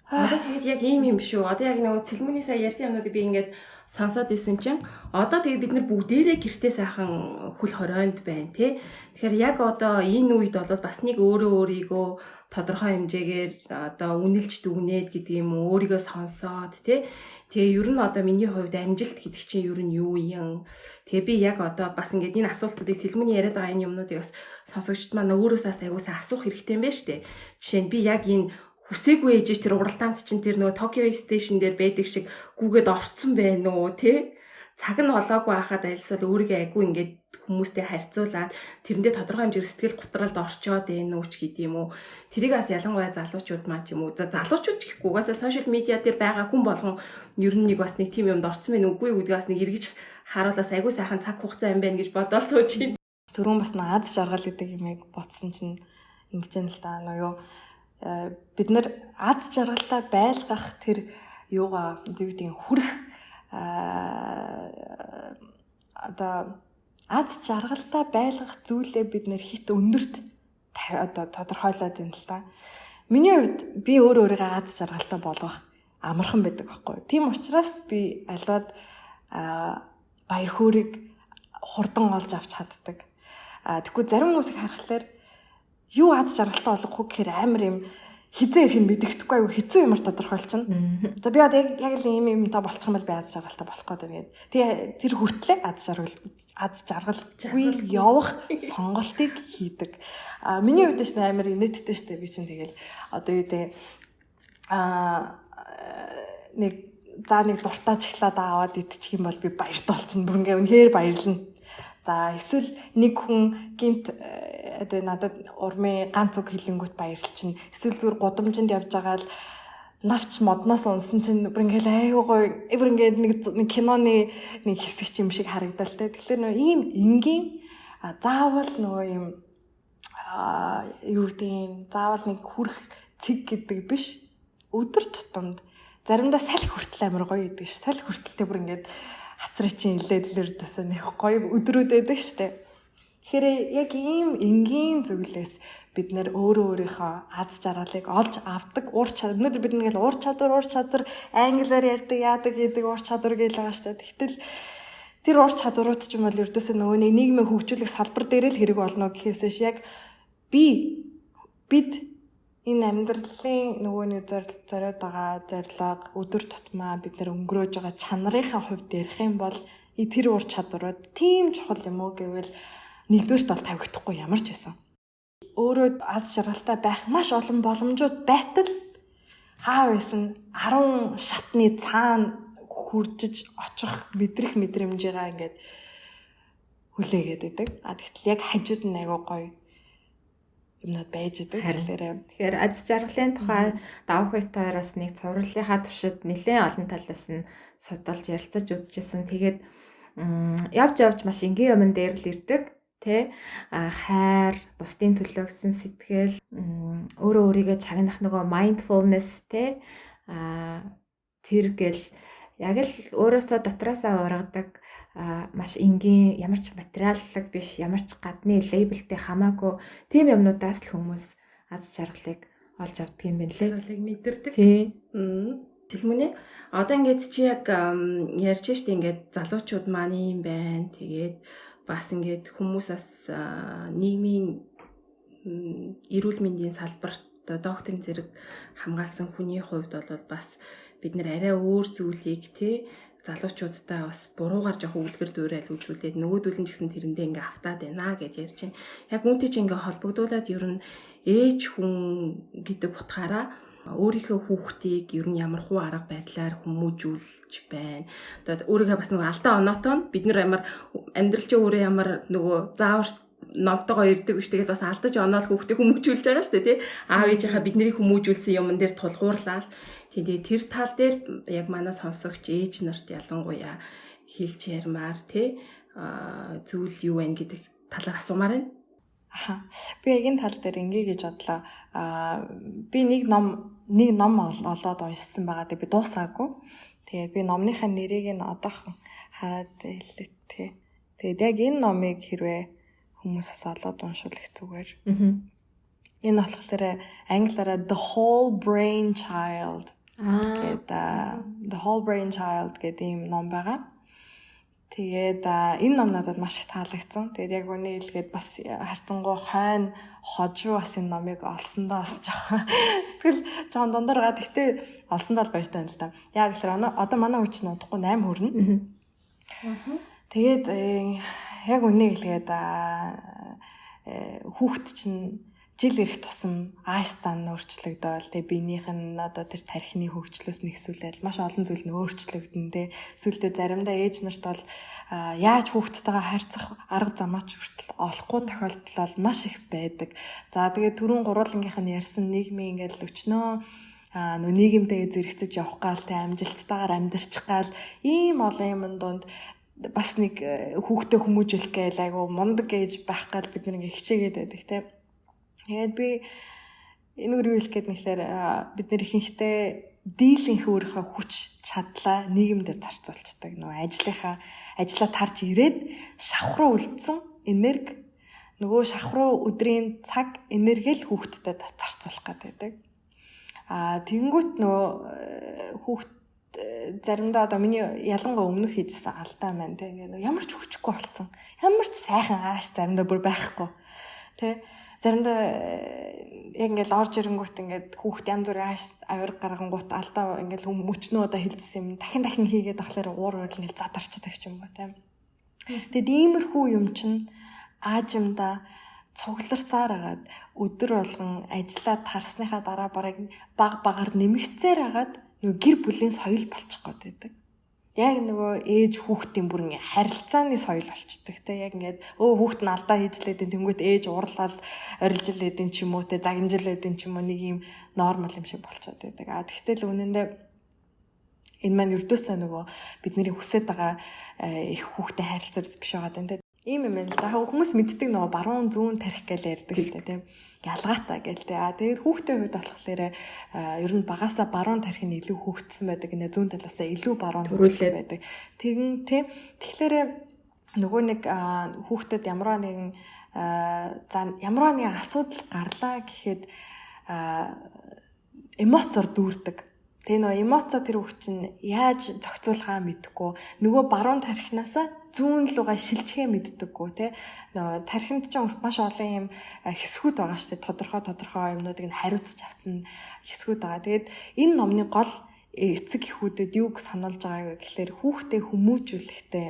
одоо тэгээд яг ийм юм шүү. Одоо яг нөгөө цэлмүний сая ярьсан юмнуудыг би ингээд сонсоод исэн чинь одоо тэгээд бид нар бүгдээрээ гэртээ сайхан хөл хорионд байна тий. Тэгэхээр яг одоо энэ үед бол бас нэг өөрийгөө тодорхой хэмжээгээр одоо үнэлж дүгнээд гэдэг юм уу өөрийгөө сонсоод тий. Тэгээ ер нь одоо миний хувьд амжилт гэдэг чинь ер нь юу юм? Тэгээ би яг одоо бас ингээд энэ асуултуудыг сэлмүний яриад байгаа энэ юмнуудыг бас сонсогчд маань өөрөөсөө аягуусаа асуух хэрэгтэй юм байна шүү дээ. Жишээ нь би яг энэ хүсээгүй ээжж тэр уралдаанд чинь тэр нөгөө Токио стейшн дээр байдаг шиг гүгээд орцсон байна уу тий? Цаг нь олоогүй байхад альсвал өөрийгөө айгүй ингээд хүмүүстэй харьцуулаад тэрэндээ тодорхой хэмжээгээр сэтгэл готролд орчоод байна уу ч гэдэг юм уу. Тэрийг бас ялангуяа залуучууд маань ч юм уу. За залуучууд ч гэхгүй угаасаа сошиал медиа дээр байгаа хүн болгон ер нь нэг бас нэг тийм юмд орцсон байх үгүй үгдгээс бас нэг эргэж харуулаас айгүй сайхан цаг хугацаа юм байна гэж бодоод сууж байна. Түрүүн бас аз жаргал гэдэг юмыг ботсон чинь ингэж юм л да нөө бид нар аз жаргалтай байлгах тэр юугаа юу гэдэг хүрх одоо аз жаргалтай байлгах зүйлээ бид нэр хит өндөрт одоо тодорхойлоод байна л да. Миний хувьд би өөрийгөө аз жаргалтай болгох амархан байдаг байхгүй. Тийм учраас би аливаад баяр хөөргийг хурдан олж авч чаддаг. Тэгэхгүй зарим хүмүүсийг харахаар юу аз жаргалтай болгох вэ гэхээр амар юм хизээ ирэх нь мэддэхгүй аюу хэцүү юмар тодорхойлчихно. За би одоо яг л ийм та болчих юм бол би аз жаргалтай болох гэдэг. Тэгээ тэр хүртлээр аз жаргалгүй явах сонголтыг хийдэг. Миний хувьд ч амар инээдтэй штэ би чинь тэгэл одоо юу гэдэг нэг дуртай чоколад аваад идчих юм бол би баяртай болчихно. Бүр ингээ үнэхээр баярлна. За эсвэл нэг хүн гинт одоо надад урмын ганц үг хэлэнгүүт баярлчихна. Эсвэл зүгээр гудамжинд явж байгаа л навч модноос унсан чинь бүр ингээл айгуу гоё бүр ингээд нэг киноны нэг хэсэг юм шиг харагдал те. Тэгэхээр нөө ийм энгийн заавал нөгөө юм юу гэдэг заавал нэг хүрх цэг гэдэг биш. Өдөр тутамд заримдаа салхи хүртэл амар гоё гэдэг ш. Салхи хүртэлтэй бүр ингээд хацрын чинь илээдлэрдээс нэг гоё өдрүүд байдаг штэ. Тэгэхээр яг ийм энгийн зүйлээс бид нэр өөрийнхөө аз жаргалыг олж авдаг уур чадвар. Өнөөдөр бид нэгэл уур чадвар англиар ярьдаг яадаг гэдэг уур чадвар гээл байгаа штэ. Тэгтэл тэр уур чадварууд ч юм бол ердөөсөө нөгөө нийгмийн хөгжүүлэх салбар дээр л хэрэг болно гэхээсээ яг бид энэ амьдралын нөгөө нэг зориод байгаа зорилго өдөр тутмаа бид нэр өнгөрөөж байгаа чанарынхаа хувьд ярих юм бол тэр ур чадварууд тийм чухал юм уу гэвэл нэгдүгээрт бол тавигдахгүй ямар ч байсан. Өөрөө аз жаргалтай байх маш олон боломжууд байтал хаа байсан 10 шатны цаана хуржиж очих мэдрэх мэдрэмжийгаа ингээд хүлээгээд байдаг. Тэгтэл яг хажууд нь айгуу гоё юмнууд байж идэг. Тэгэхээр аз жаргалын тухай давх үеэр бас нэг цувралынхаа туршид нэлээд олон талаас нь судалж ярилцаж үзчихсэн. Тэгээд явж маш энгийн юмн дээр л ирдэг. Тэ хайр, бусдын төлөө гэсэн сэтгэл, өөрөө өөрийгөө чагнах нөгөө mindfulness тэ тэр гэл яг л өөрөөсөө дотроосоо ургадаг маш энгийн ямар ч материаллаг биш, ямар ч гадны лейблтэй хамаагүй тийм юмнуудаас л хүмүүс аз жаргалыг олж авдаг юм байна лээ. Жаргалыг мэдэрдэг. Тийм. Тэлмүнэ. Одоо ингээд чи яг ярьж штэ ингээд залуучууд маань юм байна. Тэгээд бас ингээд хүмүүсээс нийгмийн эрүүл мэндийн салбарт докторийн зэрэг хамгаалсан хүний хувьд бол бас бид нэр арай өөр зүйлийг тий залуучуудтай бас буруугаар жоохон үлгэр дуурайл үзүүлээд нөгөөдөл нь ч гэсэн тэрэндээ ингээ автаад байна гэж ярьж байна. Яг үүнтэй чи ингээ холбогдуулаад ер нь ээж хүн гэдэг утгаараа өөрийнхөө хүүхдийг ер нь ямар хуу арга барилаар хүмүүжүүлж байна. Одоо өөрийгөө бас нөгөө алдаа оноотоо бид нар ямар амьдрал чи өөрөө ямар нөгөө заавар номтойгоо ирдэг биш. Тэгэл бас алдаж оноол хүүхдээ хүмүүжүүлж байгаа шүү дээ тий. Аав ээжийнхаа биднийг хүмүүжүүлсэн юмн дээр тулгуурлаа. Тэгээд тэр тал дээр яг манай сонсогч ээж нарт ялангуяа хэлж ярмаар тий зүйл юу вэ гэдэг талаар асуумаар байна. Би яг энэ тал дээр ингээ гэж бодлоо. Би нэг ном олоод уншсан байгаа. Би дуусаагүй. Тэгээд би номныхаа нэрийг нь одоохон хараад хэлээ тий. Тэгээд яг энэ номыг хэрвээ хүмүүсээс олоод уншвал их зүгээр. Энэ болохоор англиараа The Whole Brain Child гэдэг The Whole Brain Child гэдэг юм ном байгаа. Тэгээд энэ ном надад маш их таалагдсан. Тэгээд яг үний хэлгээд бас харцангуй хойно хожуу бас энэ номыг олсондоо бас жоохон сэтгэл жоон дундааргаа. Гэхдээ олсондоо л баяртай байна л да. Яг тэгэхээр одоо манай хүч нь удахгүй 8 хүрнэ. Тэгээд яг үнийг хэлгээд хүүхэд чинь жил ирэх тусам ааш зан өөрчлөгдөөл тэгээ биенийх нь одоо тэр тархины хөгжлөөс нэгсүүлээд маш олон зүйл нь өөрчлөгдөн тэ сүлдээ заримдаа ээж нарт бол яаж хүүхдтэйгээ харьцах арга замаач хүртэл олохгүй тохиолдол бол маш их байдаг. За тэгээ түрүүн гурвуулангийнх нь ярьсан нийгмийн ингээл өчнөө нөө нийгэмдээ зэрэгцэж явах гал тэ амжилттайгаар амьдарчих гал ийм олон юмн донд бас нэг хүүхдээ хүмүүжүүлэх гээл айгу мундаг ээж байх гал бид нэг хичээгээд байдаг тэ. Тэгээд би энэ үрийг хэлэх гээд нэхлээр бид нэр ихэнхдээ дийлэнх өөрийнхөө хүч чадлаа нийгэмдэр зарцуулцдаг. Нөгөө ажлаа тарж ирээд шавхруу үлдсэн энерги нөгөө шавхруу өдрийн цаг энерги л хүүхдэд зарцуулах гэдэг. Тэнгүүт нөгөө хүүхд заримдаа одоо миний ялангуяа өмнөх хийжсэн алдаа маань тийм ямар ч хүчгүй болсон. Ямар ч сайхан ааш заримдаа бүр байхгүй. Тэ заримдаа яг ингээл орж ирэнгүүт ингээд хүүхд янз бүрийн авир гаргангууд алдаа ингээл мөчнөө удаа хэлжсэн юм дахин хийгээд ахлаар уур уул ингээл задарчдаг ч юм уу тийм. Тэгэд иймэрхүү юм чинь аажимда цугларцаар агаад өдөр болгон ажиллаад тарсныхаа дараа бараг багаар нэмэгцээр агаад нөгөө гэр бүлийн соёл болчих гээд байдаг. Яг нөгөө ээж хүүхдийн бүр ингээ харилцааны соёл болчдөг те яг ингээд хүүхд нь алдаа хийж лээдэн тэнгуут ээж уурлаад орилж лээдэн ч юм уу те загинжил лээдэн ч юм уу нэг юм нормал юм шиг болчиход байдаг. Тэгтэл үнэндээ энэ маань ердөөсөө нөгөө бидний хүсэж байгаа их хүүхдэд харилцаж биш байгаа даа те. Ийм юм л да. Хүмүүс мэддэг нөгөө баруун зүүн тарих гэж ярьдаг шүү дээ тийм. Ялгаатай гээл те. Тэгээд хүүхдийн хувьд болохоор ер нь багасаа баруун тарих нь илүү хөөгдсөн байдаг. Нэ зүүн талаасаа илүү баруун хөөгдсөн байдаг. Тэгэн тийм. Тэгэхээр нөгөө нэг хүүхдэд ямар нэгэн асуудал гарлаа гэхэд эмоцоор дүүрдэг. Тэгээ нөгөө эмоцоо тэр хүүхд чинь яаж зохицуулахаа мэдэхгүй. Нөгөө баруун тархинасаа зүүн руугаа шилжихээ мэддэггүй тий. Нөгөө тархинд ч маш олон юм хэсгүүд байгаа шүү дээ. Тодорхой юмнуудыг нь хариуцж авсан хэсгүүд байгаа. Тэгээд энэ номны гол эцэг эхүүдэд юуг сануулж байгааг гэхээр хүүхдээ хүмүүжүүлэхдээ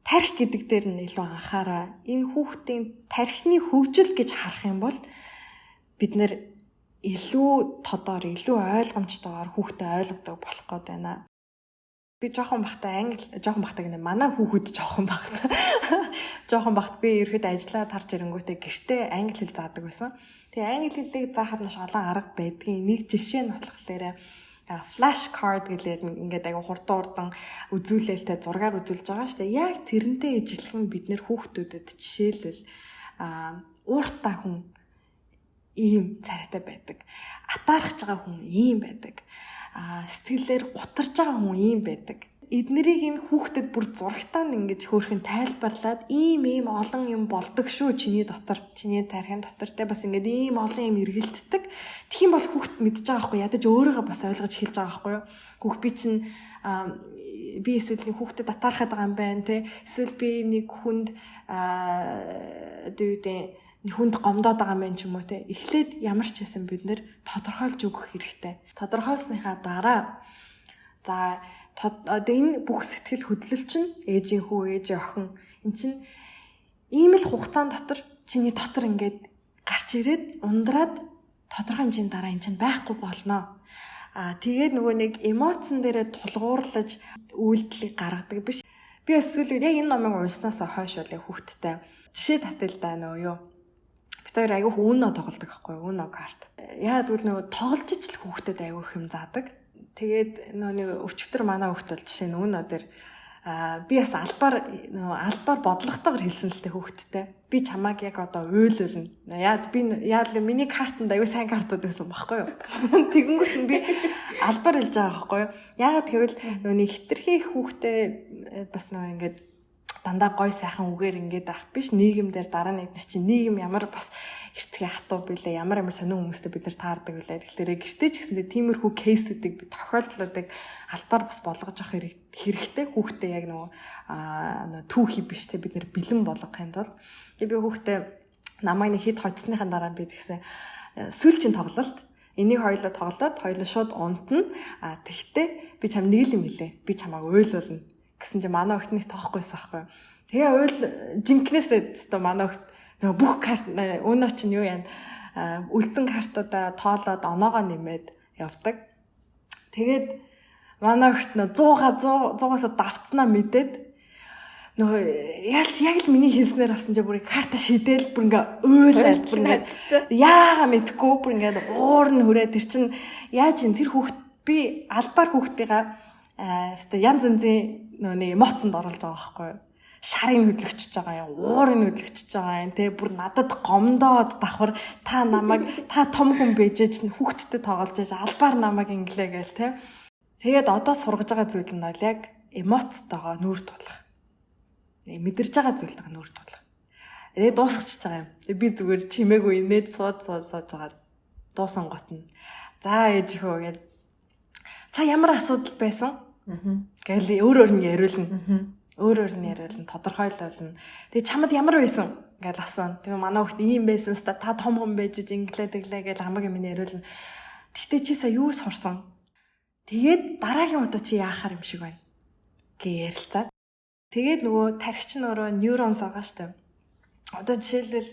тархи гэдэг дээр нь илүү анхаараа. Энэ хүүхдийн тархины хөгжил гэж харах юм бол бид нэр илүү тодор, илүү ойлгомжтойгоор хүүхдээ ойлгодог болох гээд байна. Би жоохон бахта гэнэ манай хүүхэд жоохон бахт би ерөөд ажиллаад харж ирэнгүүтээ гэртээ англи хэл заадаг байсан. Тэгээ англи хэлийг заахад маш олон арга байдгийн. Нэг жишээ нь болохоор flash card гэлээр ингээд аяга хурдан үзүүлэлтэй зургаар үзүүлж байгаа шүү дээ. Яг тэрнтэй ижилхэн бид нэр хүүхдүүдэд жишээлбэл ууртай хүн ийм царайтай байдаг. Атаархаж байгаа хүн ийм байдаг. Сэтгэлээр гутарж байгаа хүн ийм байдаг. Эднэрийг энэ хүүхдэд бүр зурагтаа ингэж хөөрхөн тайлбарлаад ийм олон юм болдог шүү чиний дотор, чиний тархин дотор те бас ингэж ийм олон юм эргэлддэг. Тэгхийн бол хүүхд мэдж байгаа байхгүй ядаж өөрийгөө бас ойлгож хэлж байгаа байхгүй юу. Хүүхд би чинь би эсвэл хүүхдэд атаархаад байгаа юм байна те. Эсвэл би нэг хүнд хүнд гомдоод байгаа мэн ч юм уу те. Эхлээд ямар ч хэсэн бид нэр тодорхойлж өгөх хэрэгтэй. Тодорхойлсныхаа дараа за энэ бүх сэтгэл хөдлөл чинь ээжийн хүү, ээжийн охин эн чинь ийм л хугацаанд дотор чиний дотор ингээд гарч ирээд ундраад тодорхой хэмжээний дараа эн чинь байхгүй болно. Тэгээд нөгөө нэг эмоцн дээрээ тулгуурлаж үйлдэлийг гаргадаг биш. Би эсвэл яг энэ номыг уншснаас хойш бол хүүхдтэй жишээ татал да нөө юу. Тэр айгүйх үнэ тоглодог байхгүй юу? Үнэ карт. Яагаад гэвэл нөгөө тоглож ижил хүүхдэд айгүйх юм заадаг. Тэгээд нөгөө нэг өчигдөр манай хүүхд бол жишээ нь үнэ дээр би бас албаар бодлоготойгоор хэлсэн л тэ хүүхдтэй. Би чамааг яг одоо уйлуулна. Яад миний картанд айгүй сайн картууд байсан байхгүй юу? Тэгэнгүүт нь би албаар хэлж байгаа байхгүй юу? Яагаад гэвэл нөгөө нэг хитрхи хүүхдээ бас нөгөө ингээд дандаа гой сайхан үгээр ингээд авах биш нийгэмдэр дараа нэг чинь нийгэм ямар бас эртгийн хатуу билээ ямар сонин хүмүүстэй бид нар таардаг билээ. Тэгэхээр гэртээ ч гэсэндээ тиймэрхүү кейсүүдийг би тохиолдлуудыг албаар бас болгож авах хэрэгтэй. Хүүхдээ яг нөгөө түүхий биш те бид нар бэлэн болгохын тулд би хүүхдээ намайг нэг хэд хоцсныхаа дараа би тэгсэн сүүлчийн тоглолт энийг хоёулаа тоглоод хоёулаа шууд унтна. Тэгтээ би чам нэг л юм хэлээ. Би чамааг уйлуулна гэсэн чи манай охид нэг тоохгүй байсан байхгүй. Тэгээ уйл жинкнээсээ өстө манай охид нөгөө бүх карт өнөө чинь юу яана үлдсэн картуудаа тоолоод оноогоо нэмээд явдаг. Тэгээд манай охид нөө 100-аас давцнаа мэдээд нөгөө яг л миний хэлснээр басан чи бүр карта шидээл бүр ингээ уйлаад бүр ингээ яага мэдгүй бүр ингээ уурн хүрээ тэр чин яаж ин тэр хүүхд би албаар хүүхдийгаа янз янзын нэг эмоцонд оруулж байгаа байхгүй юу? Шарыг хөдлөгчөж байгаа юм, уурыг хөдлөгчөж байгаа юм, тэ бүр надад гомдоод давхар та том хүн бэжэж хүүхдтэй тоглож байж албаар намайг инглээ гээл тэ. Тэгээд одоо сургаж байгаа зүйл нь бол яг эмоцтойгоо нүүр тулах. Мэдэрж байгаа зүйлтэйгээ нүүр тулах. Тэгээд дуусчихж байгаа юм. Би зүгээр чимээгүй инээд сууд байгаа дуусан гот нь. За ээж хөө гээд цаа ямар асуудал байсан? Гээл өөр нь яриулна. Өөр нь яриулна, тодорхойлуулна. Тэгээ чамд ямар байсан? ингээд асан. Тэгээ манай хүүхд ийм байсан ста та том хүн байж инглээ тэглээ гэж хамаг юм нэрүүлнэ. Тэгтээ чи сая юу сурсан? Тэгээд дараагийн удаа чи яахаар юм шиг байна гэ ярилцаад. Тэгээд нөгөө тархич нь өөрөө нейронс байгаа штэ. Одоо жишээлбэл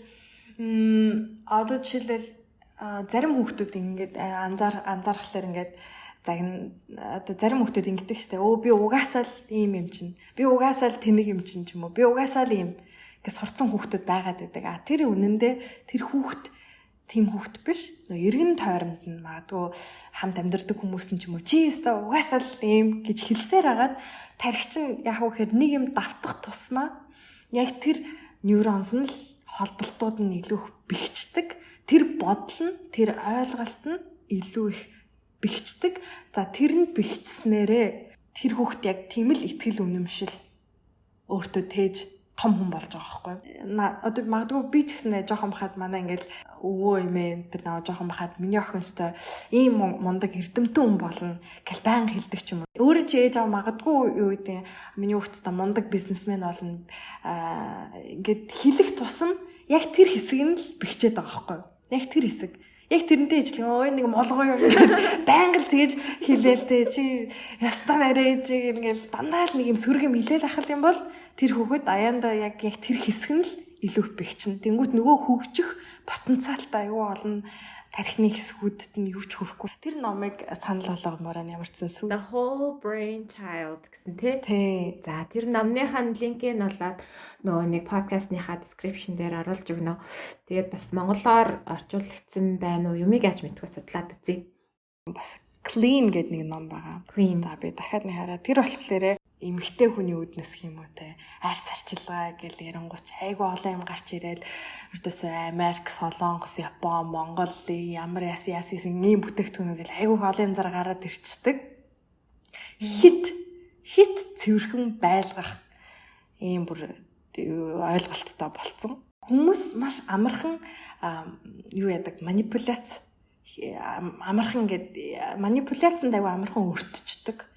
зарим хүүхдүүд ингээд анзаархлаар ингээд одоо зарим хүүхдүүд ингэдэг штэ. Би угаасаа л ийм юм чинь. Би угаасаа л тэнэг юм чинь ч юм уу. Би угаасаа л ийм гэж сурцсан хүүхдүүд байгаад байдаг. Тэр үнэндээ тэр хүүхд тийм хүүхд биш. Эргэн тойронд нь магадгүй хамт амьдардаг хүмүүс нь ч юм уу. Чи өстө угаасаа л ийм гэж хэлсээр хагаад тархич нь яг үхээр нэг юм давтах тусмаа яг тэр нейронс нь л холболтууд нь илүү их бэхждэг. Тэр бодол нь, тэр ойлголт нь илүү их бэхждэг. За тэр нь бэхжснээрээ тэр хүүхд яг тийм л итгэл үнэмшил өөртөө тээж том хүн болж байгаа байхгүй. Одоо магадгүй би ч гэснээр жоохон бахад манай ингээл өвөө эмээ тэр наваа жоохон бахад миний охин өстой ийм мундаг эрдэмтэн хүн болно гэж баян хэлдэг ч юм уу. Өөрөө чи ээж аваа магадгүй юу гэдэг миний хүүхдтэй мундаг бизнесмен болно ингээд хэлэх тусам яг тэр хэсэг нь л бэхжээд байгаа байхгүй. Яг тэр хэсэг. Яг тэрнтэй ижлэг ой нэг молгоо юм гэдэг байнга л тэгэж хэлээлтэй чи ястаа нарийж ингээл дандаа л нэг юм сөрөг юм хэлээл ахал юм бол тэр хүүхэд аяанда яг тэр хэсэг нь л илүү бэхчин. Тэнгүүт нөгөө хөгжих потенциалтай аюу олон тархины хэсгүүдэд нь юу ч хүрэхгүй. Тэр номыг санал болгомоор ямар ч зүйл The Whole Brain Child гэсэн тий. За тэр номныхаа линкийг нь болоод нөгөө нэг подкастныхаа description дээр оруулж өгнө. Тэгээд бас монголоор орчуулагдсан байна уу? Юмыг яаж мэдгүй судлаад үзье. Бас Clean гэдэг нэг ном байгаа. Clean. За би дахиад нэг хараа. Тэр болохоор эмэгтэй хүний үднэс юм уу те арьс арчилгаа гэл ярангуйч айгу олон юм гарч ирээд өртөөсөө Америк, Солонгос, Япон, Монгол ямар яасан ийм бүтээгдэхүүн гэл айгу олон зар гараад ирчдэг. Хит цэвэрхэн байлгах ийм бүр ойлголттой болцсон. Хүмүүс маш амархан юу яадаг манипуляц амархан гэдэг манипуляцанд айгу амархан өртчихдөг.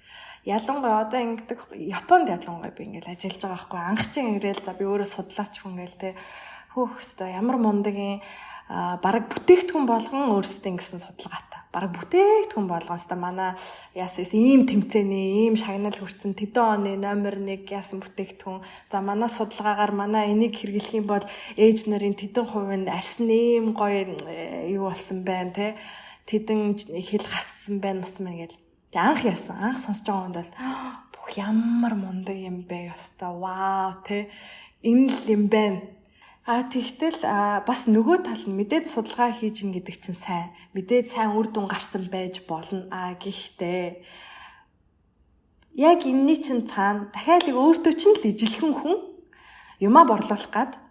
Ялангуяа одоо ингэдэг Японд ялангуяа би ингээл ажиллаж байгаа байхгүй анхчин ирээл за би өөрөө судлаач хүн гээл те хөөх өстой ямар мундагын бараг бүтээгдэхүүн болгон өөрсдөө ингэсэн судалгаатай бараг бүтээгдэхүүн болгон өстой манай яасан ийм тэмцээний ийм шагнал хүрсэн тэдэн оны номер 1 яасан бүтээгдэхүүн за манай судалгаагаар манай энийг хэрэглэх юм бол ээж нарын тэдэн хувь нь арьс нэм гоё юу болсон байна те тэдэн хэл хасцсан байна бас мэн гээл анх сонсож байгаа хүнд бол бүх ямар мундаг юм бэ ёстой вау те энэ л юм байна. Тэгтэл бас нөгөө тал нь мэдээд судалгаа хийж ин гэдэг чинь сайн. Мэдээд сайн үр дүн гарсан байж болно. Гэхдээ яг энэний чинь цаана дахиад л өөртөө чинь л ижилхэн хүн юмаа борлуулах гад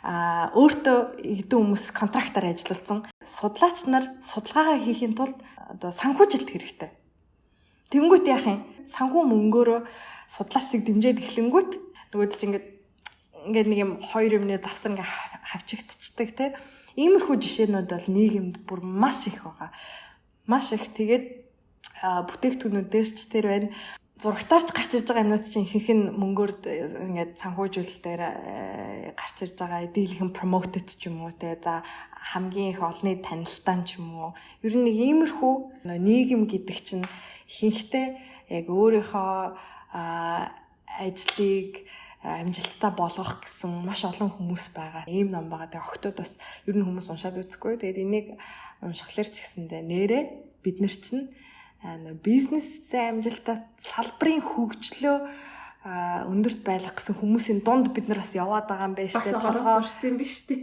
өөртөө хэдэн хүмүүс контрактаар ажилласан судлаач нар судалгаагаа хийхин тулд одоо санхүүжилт хэрэгтэй. Тэнгүүт яах юм? Санхүү мөнгөөрөө судлаачдыг дэмжиж эхлэнгүүт нөгөөдөл чинь ингээд нэг юм хоёр юмны завсар ингээд хавчигдчихдаг те. Иймэрхүү жишээнүүд бол нийгэмд бүр маш их байгаа. Маш их тэгээд бүтээгдэхүүнүүд дээр ч тэр байна. Зурагтаарч гарч ирж байгаа юмнууд чинь ихэнх нь мөнгөөр ингээд санхүүжүүлэлтээр гарч ирж байгаа дийлхэн промотед ч юм уу те. За хамгийн их олонний танилтаан ч юм уу. Ер нь нэг иймэрхүү нийгэм гэдэг чинь ихэнхдээ яг өөрийнхөө ажлыг амжилттай болгох гэсэн маш олон хүмүүс байгаа. Ийм ном байгаа. Тэгээ охтууд бас ер нь хүмүүс уншаад үзэхгүй. Тэгээд энийг уншихлаар ч гэсэндээ нэрээ бид нар чинь бизнесээ амжилттай салбарын хөгжлөө өндөрт байлгах гэсэн хүмүүсийн дунд бид нар бас яваад байгаа юм байна шүү дээ. Толгой орсон биш тий.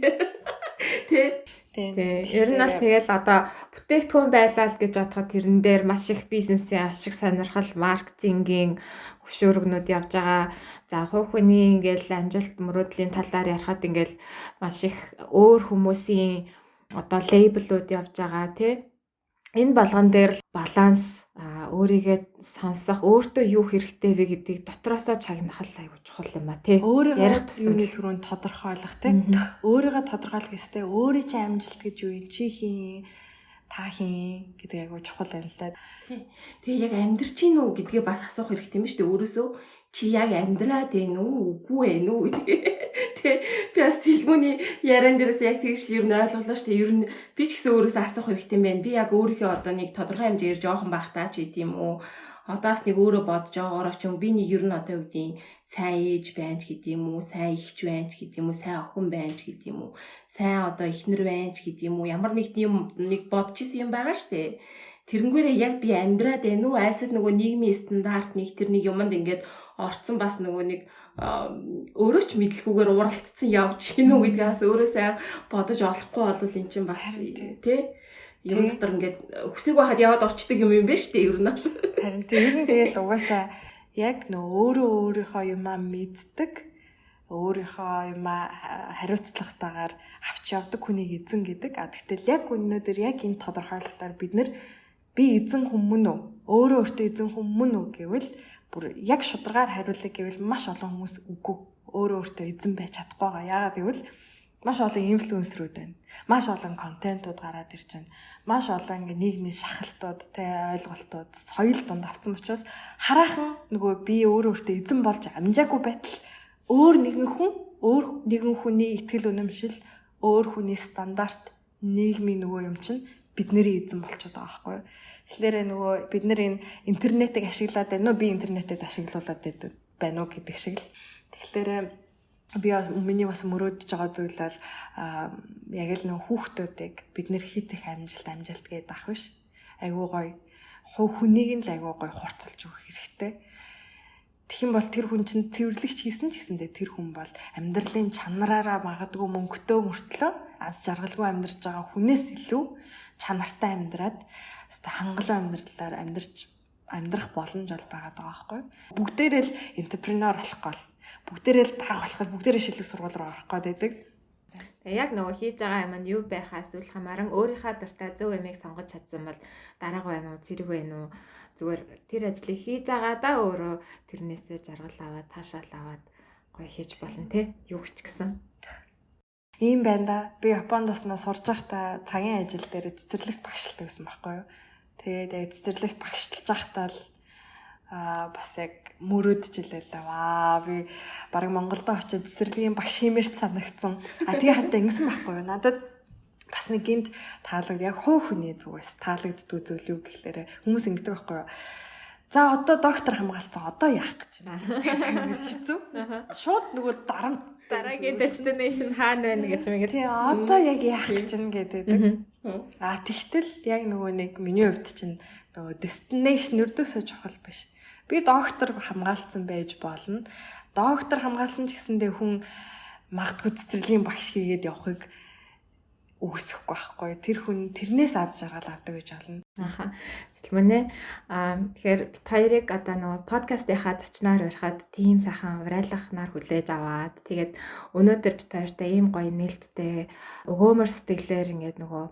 Ер нь л тэгэл одоо бүтээгдэхүүн байлаа гэж бодоход тэрэн дээр маш их бизнесийн ашиг сонирхол, маркетингийн хөшөөрөгнүүд явж байгаа. За хувь хүний ингээл амжилт мөрөөдлийн талаар ярихад ингээл маш их өөр хүмүүсийн одоо лейблүүд явж байгаа тий. Энэ болгон дээр баланс өөрийгөө сонсох, өөртөө юу хэрэгтэй вэ гэдгийг дотроосоо чагнах айгуу чухал юм а тий. Ярих тусмын түрүүнд тодорхойлох тий. Өөрийгөө тодорхойлох гэстэй өөрийн чинь амжилт гэж юу юм чи хийн та хийн гэдэг айгуу чухал байна л да. Тэгээ яг амьдрч гин үү гэдгээ бас асуух хэрэгтэй юм шүү дээ. Өөрөөсөө чи яг амьдраад байна уу үгүй ээ нү гэдэг. Тэ би бас хэлмүний яриан дээрээс яг тэгж ер нь ойлголоо шүү дээ. Ер нь би ч гэсэн өөрөөсөө асуух хэрэгтэй юм байна. Би яг өөрийнхөө одоо нэг тодорхой хэмжээгээр жоохон багтаач гэдэг юм уу? Одоос нэг өөрөө бодож байгаагаар ч юм би нэг ер нь одоо юу гэдгийг сайн ээж байна ч гэдэг юм уу, сайн ихч байна ч гэдэг юм уу, сайн охин байна ч гэдэг юм уу, сайн одоо эхнэр байна ч гэдэг юм уу, ямар нэг юм нэг бодож исэн юм байгаа штэ. Тэрнгүүрээ яг би амьдраад байна уу? Айлсэл нөгөө нийгмийн стандарт нэг тэр нэг юмд ингээд орцсон бас нөгөө нэг өөрөө ч мэдлгүйгээр уралдсан явж гин үү гэдгээс өөрөө сайн бодож олохгүй болвол эн чинь бас тий юм дотор ингээд хүсэг байхад яваад орчдөг юм байна шүү дээ ер нь. Харин тийм ер нь тэгэл угаасаа яг нөө өөрийнхөө юмаа мэддэг, өөрийнхөө юмаа хариуцлагатайгаар авч явдаг хүнийг эзэн гэдэг. Тэгтэл яг өнөөдөр яг энэ тодорхойлолтоор бид нар би эзэн хүн үү? Өөрөө өөртөө эзэн хүн мөн үү гэвэл бүр яг шударгаар хариулъя гэвэл маш олон хүмүүс үгүй. Өөрөө өөртөө эзэн байж чадахгүй байгаа. Яагаад гэвэл маш олон инфлюенсерүүд байна. Маш олон контентууд гараад ирж байна. Маш олон ингээ нийгмийн шахалтууд, ойлголтууд, соёл дунд авсан учраас хараахан нөгөө би өөрөө өөртөө эзэн болж амжаагүй байтал өөр нэгэн хүний итгэл үнэмшил, өөр хүний стандарт, нийгмийн нөгөө юм чинь бидний эзэн болчиход байгаа байхгүй юу? Тэгэхээр нөгөө бид нар энэ интернетийг ашиглаад байна уу? Би интернетийг ашиглуулад байна уу гэдэг шиг л. Тэгэхээр би миний бас мөрөөдөж байгаа зүйл бол яг л нөгөө хүүхдүүдийг бид нэр хит их амжилт гэдэг ах биш. Айгуу гоё. Хүнийг нь л айгуу гоё хурцлж өгөх хэрэгтэй. Тэгэх юм бол тэр хүн чинь цэвэрлэгч хийсэн ч гэсэндээ тэр хүн бол амьдралын чанараараа магадгүй мөнгөтэй мөртлөө аз жаргалгүй амьдарч байгаа хүнээс илүү чанартай амьдраад хангалуун амьдралаар амьдрах боломж бол байгаа даа байхгүй. Бүгдээрээ л энтерпренeur болох гол. Бүгдээрээ л дарга болох, бүгдээрээ шилдэг сургууль руу орох гэдэг. Тэгээ яг нөгөө хийж байгаа юм нь юу байхаас үл хамааран өөрийнхөө дуртай зөв ямиг сонгож чадсан бол дарга байна уу, зэрэг байна уу? Зүгээр тэр ажлыг хийж байгаадаа өөрөө тэрнээсээ жаргал аваад, таашаал аваад гоё хийж болно те. Юу ч гэсэн. Ийм байна да. Би Японд бас сурж байхдаа цагийн ажил дээр цэцэрлэгт багшилдаг гэсэн байхгүй юу? Тэгээд цэцэрлэгт багшилж байхдаа л бас яг мөрөөдөж илээ. Би бараг Монголд очиж цэцэрлэгийн багш хэмээрч санагдсан. Тэгээ хартаа ингэсэн байхгүй юу? Надад бас нэг гинт яг хувь хүний зүгээс таалагддгүй зүйл юу гэхлээр хүмүүс ингэдэг байхгүй юу? За одоо доктор хамгаалцсан. Одоо яах гэж байна? Хэцүү. Шууд нөгөө дараагийн destination хаана байна гэж мэгээ. Тий, одоо яг яах гэж байна гэдэг. Тэгтэл яг нөгөө нэг миний хувьд чинь нөгөө destination өрдөөсөө чухал биш. Би доктор хамгаалцсан байж болно. Доктор хамгаалсан ч гэсэндээ хүн магадгүй цэцэрлэгийн багш хийгээд явахыг үгүйсэхгүй байхгүй. Тэр хүн тэрнээс аз жаргал авдаг гэж болно. Сэлмэнэ. Тэгэхээр бит хоёрыг одоо нөгөө подкастынхаа зочноор урихад тийм сайхан урайлахнаар хүлээж аваад тэгээд өнөөдөр бит хоёртай ийм гоё нээлттэй өгөөмөр сэтгэлээр ингээд нөгөө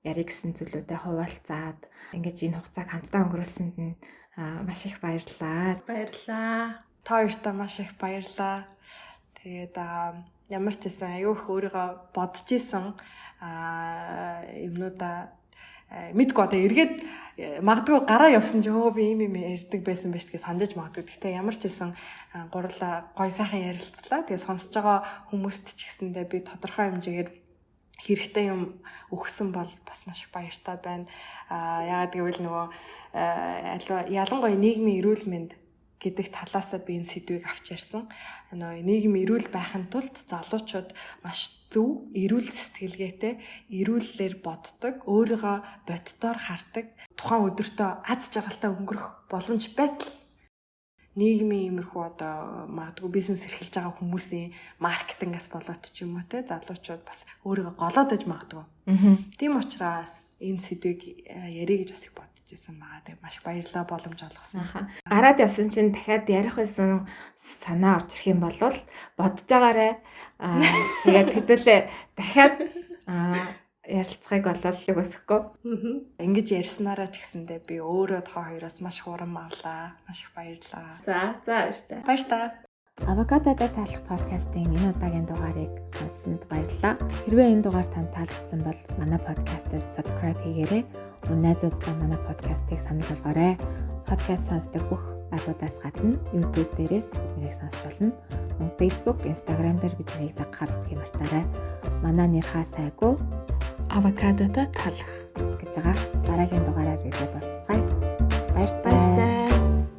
ярих гэсэн зүйлүүдэд хуваалцаад ингээд энэ хугацааг хамтдаа өнгөрүүлсэнд нь маш их баярлалаа. Баярлалаа. Та хоёртаа маш их баярлалаа. Тэгээд ямар ч гэсэн аюух өөрийгөө бодож исэн юмнуудаа мэдгүй одоо эргээд магадгүй гараа явсан ч би ийм ярьдаг байсан байж тэгээ санджиж магадгүй. Гэхдээ ямар ч хэлсэн гурлаа гой сайхан ярилцлаа. Тэгээ сонсож байгаа хүмүүст ч гэсэндээ би тодорхой хэмжээгээр хэрэгтэй юм өгсөн бол бас маш их баяртай байна. Яагаад гэвэл нөгөө ялангуяа нийгмийн эрүүл мэнд гэдэг талаасаа би энэ сэдвийг авч ярьсан. Нийгэм эрүүл байхын тулд залуучууд маш зөв, эрүүл сэтгэлгээтэй, эрүүллээр боддог, өөрийгөө боддоор хардаг, тухайн өдөртөө аз жаргалтай өнгөрөх боломж байтал нийгмийн иймэрхүү одоо магадгүй бизнес эрхэлж байгаа хүмүүсийн маркетингаас болоод ч юм уу те залуучууд бас өөрийгөө голоод аж магадгүй. Тийм учраас энэ сэдвийг ярих гэж бас их бодож байсан байгаа. Тэгээ маш баярлалаа боломж олгосон. Гараад явсан чинь дахиад ярих байсан санаа орж ирэх юм бол бодож байгаарэ. Тэгээд хэдүүлээ дахиад ярилцахыг болол үгүйсэхгүй. Ингэж ярьснараа ч гэсэндээ би өөрөө тоо хоёроос маш хурам авлаа. Маш их баярлалаа. За баярлалаа. Авокадодоо таалах подкастын энэ удаагийн дугаарыг сонссонд баярлалаа. Хэрвээ энэ дугаар танд таалагдсан бол манай подкастад subscribe хийгээрэй. Мөн найзуудтай манай подкастыг санал болгоорой. Подкаст сонсдог бүх аппуудаас гадна YouTube дээрээс биднийг сонсч болно. Facebook, Instagram дээр биднийг дагахаар битгий мартаарай. Манай нэр хаа сайгүй авокадотой талах гэж байгаа. Дараагийн дугаараар ирээд уулзцгаая. Баяр баяртай.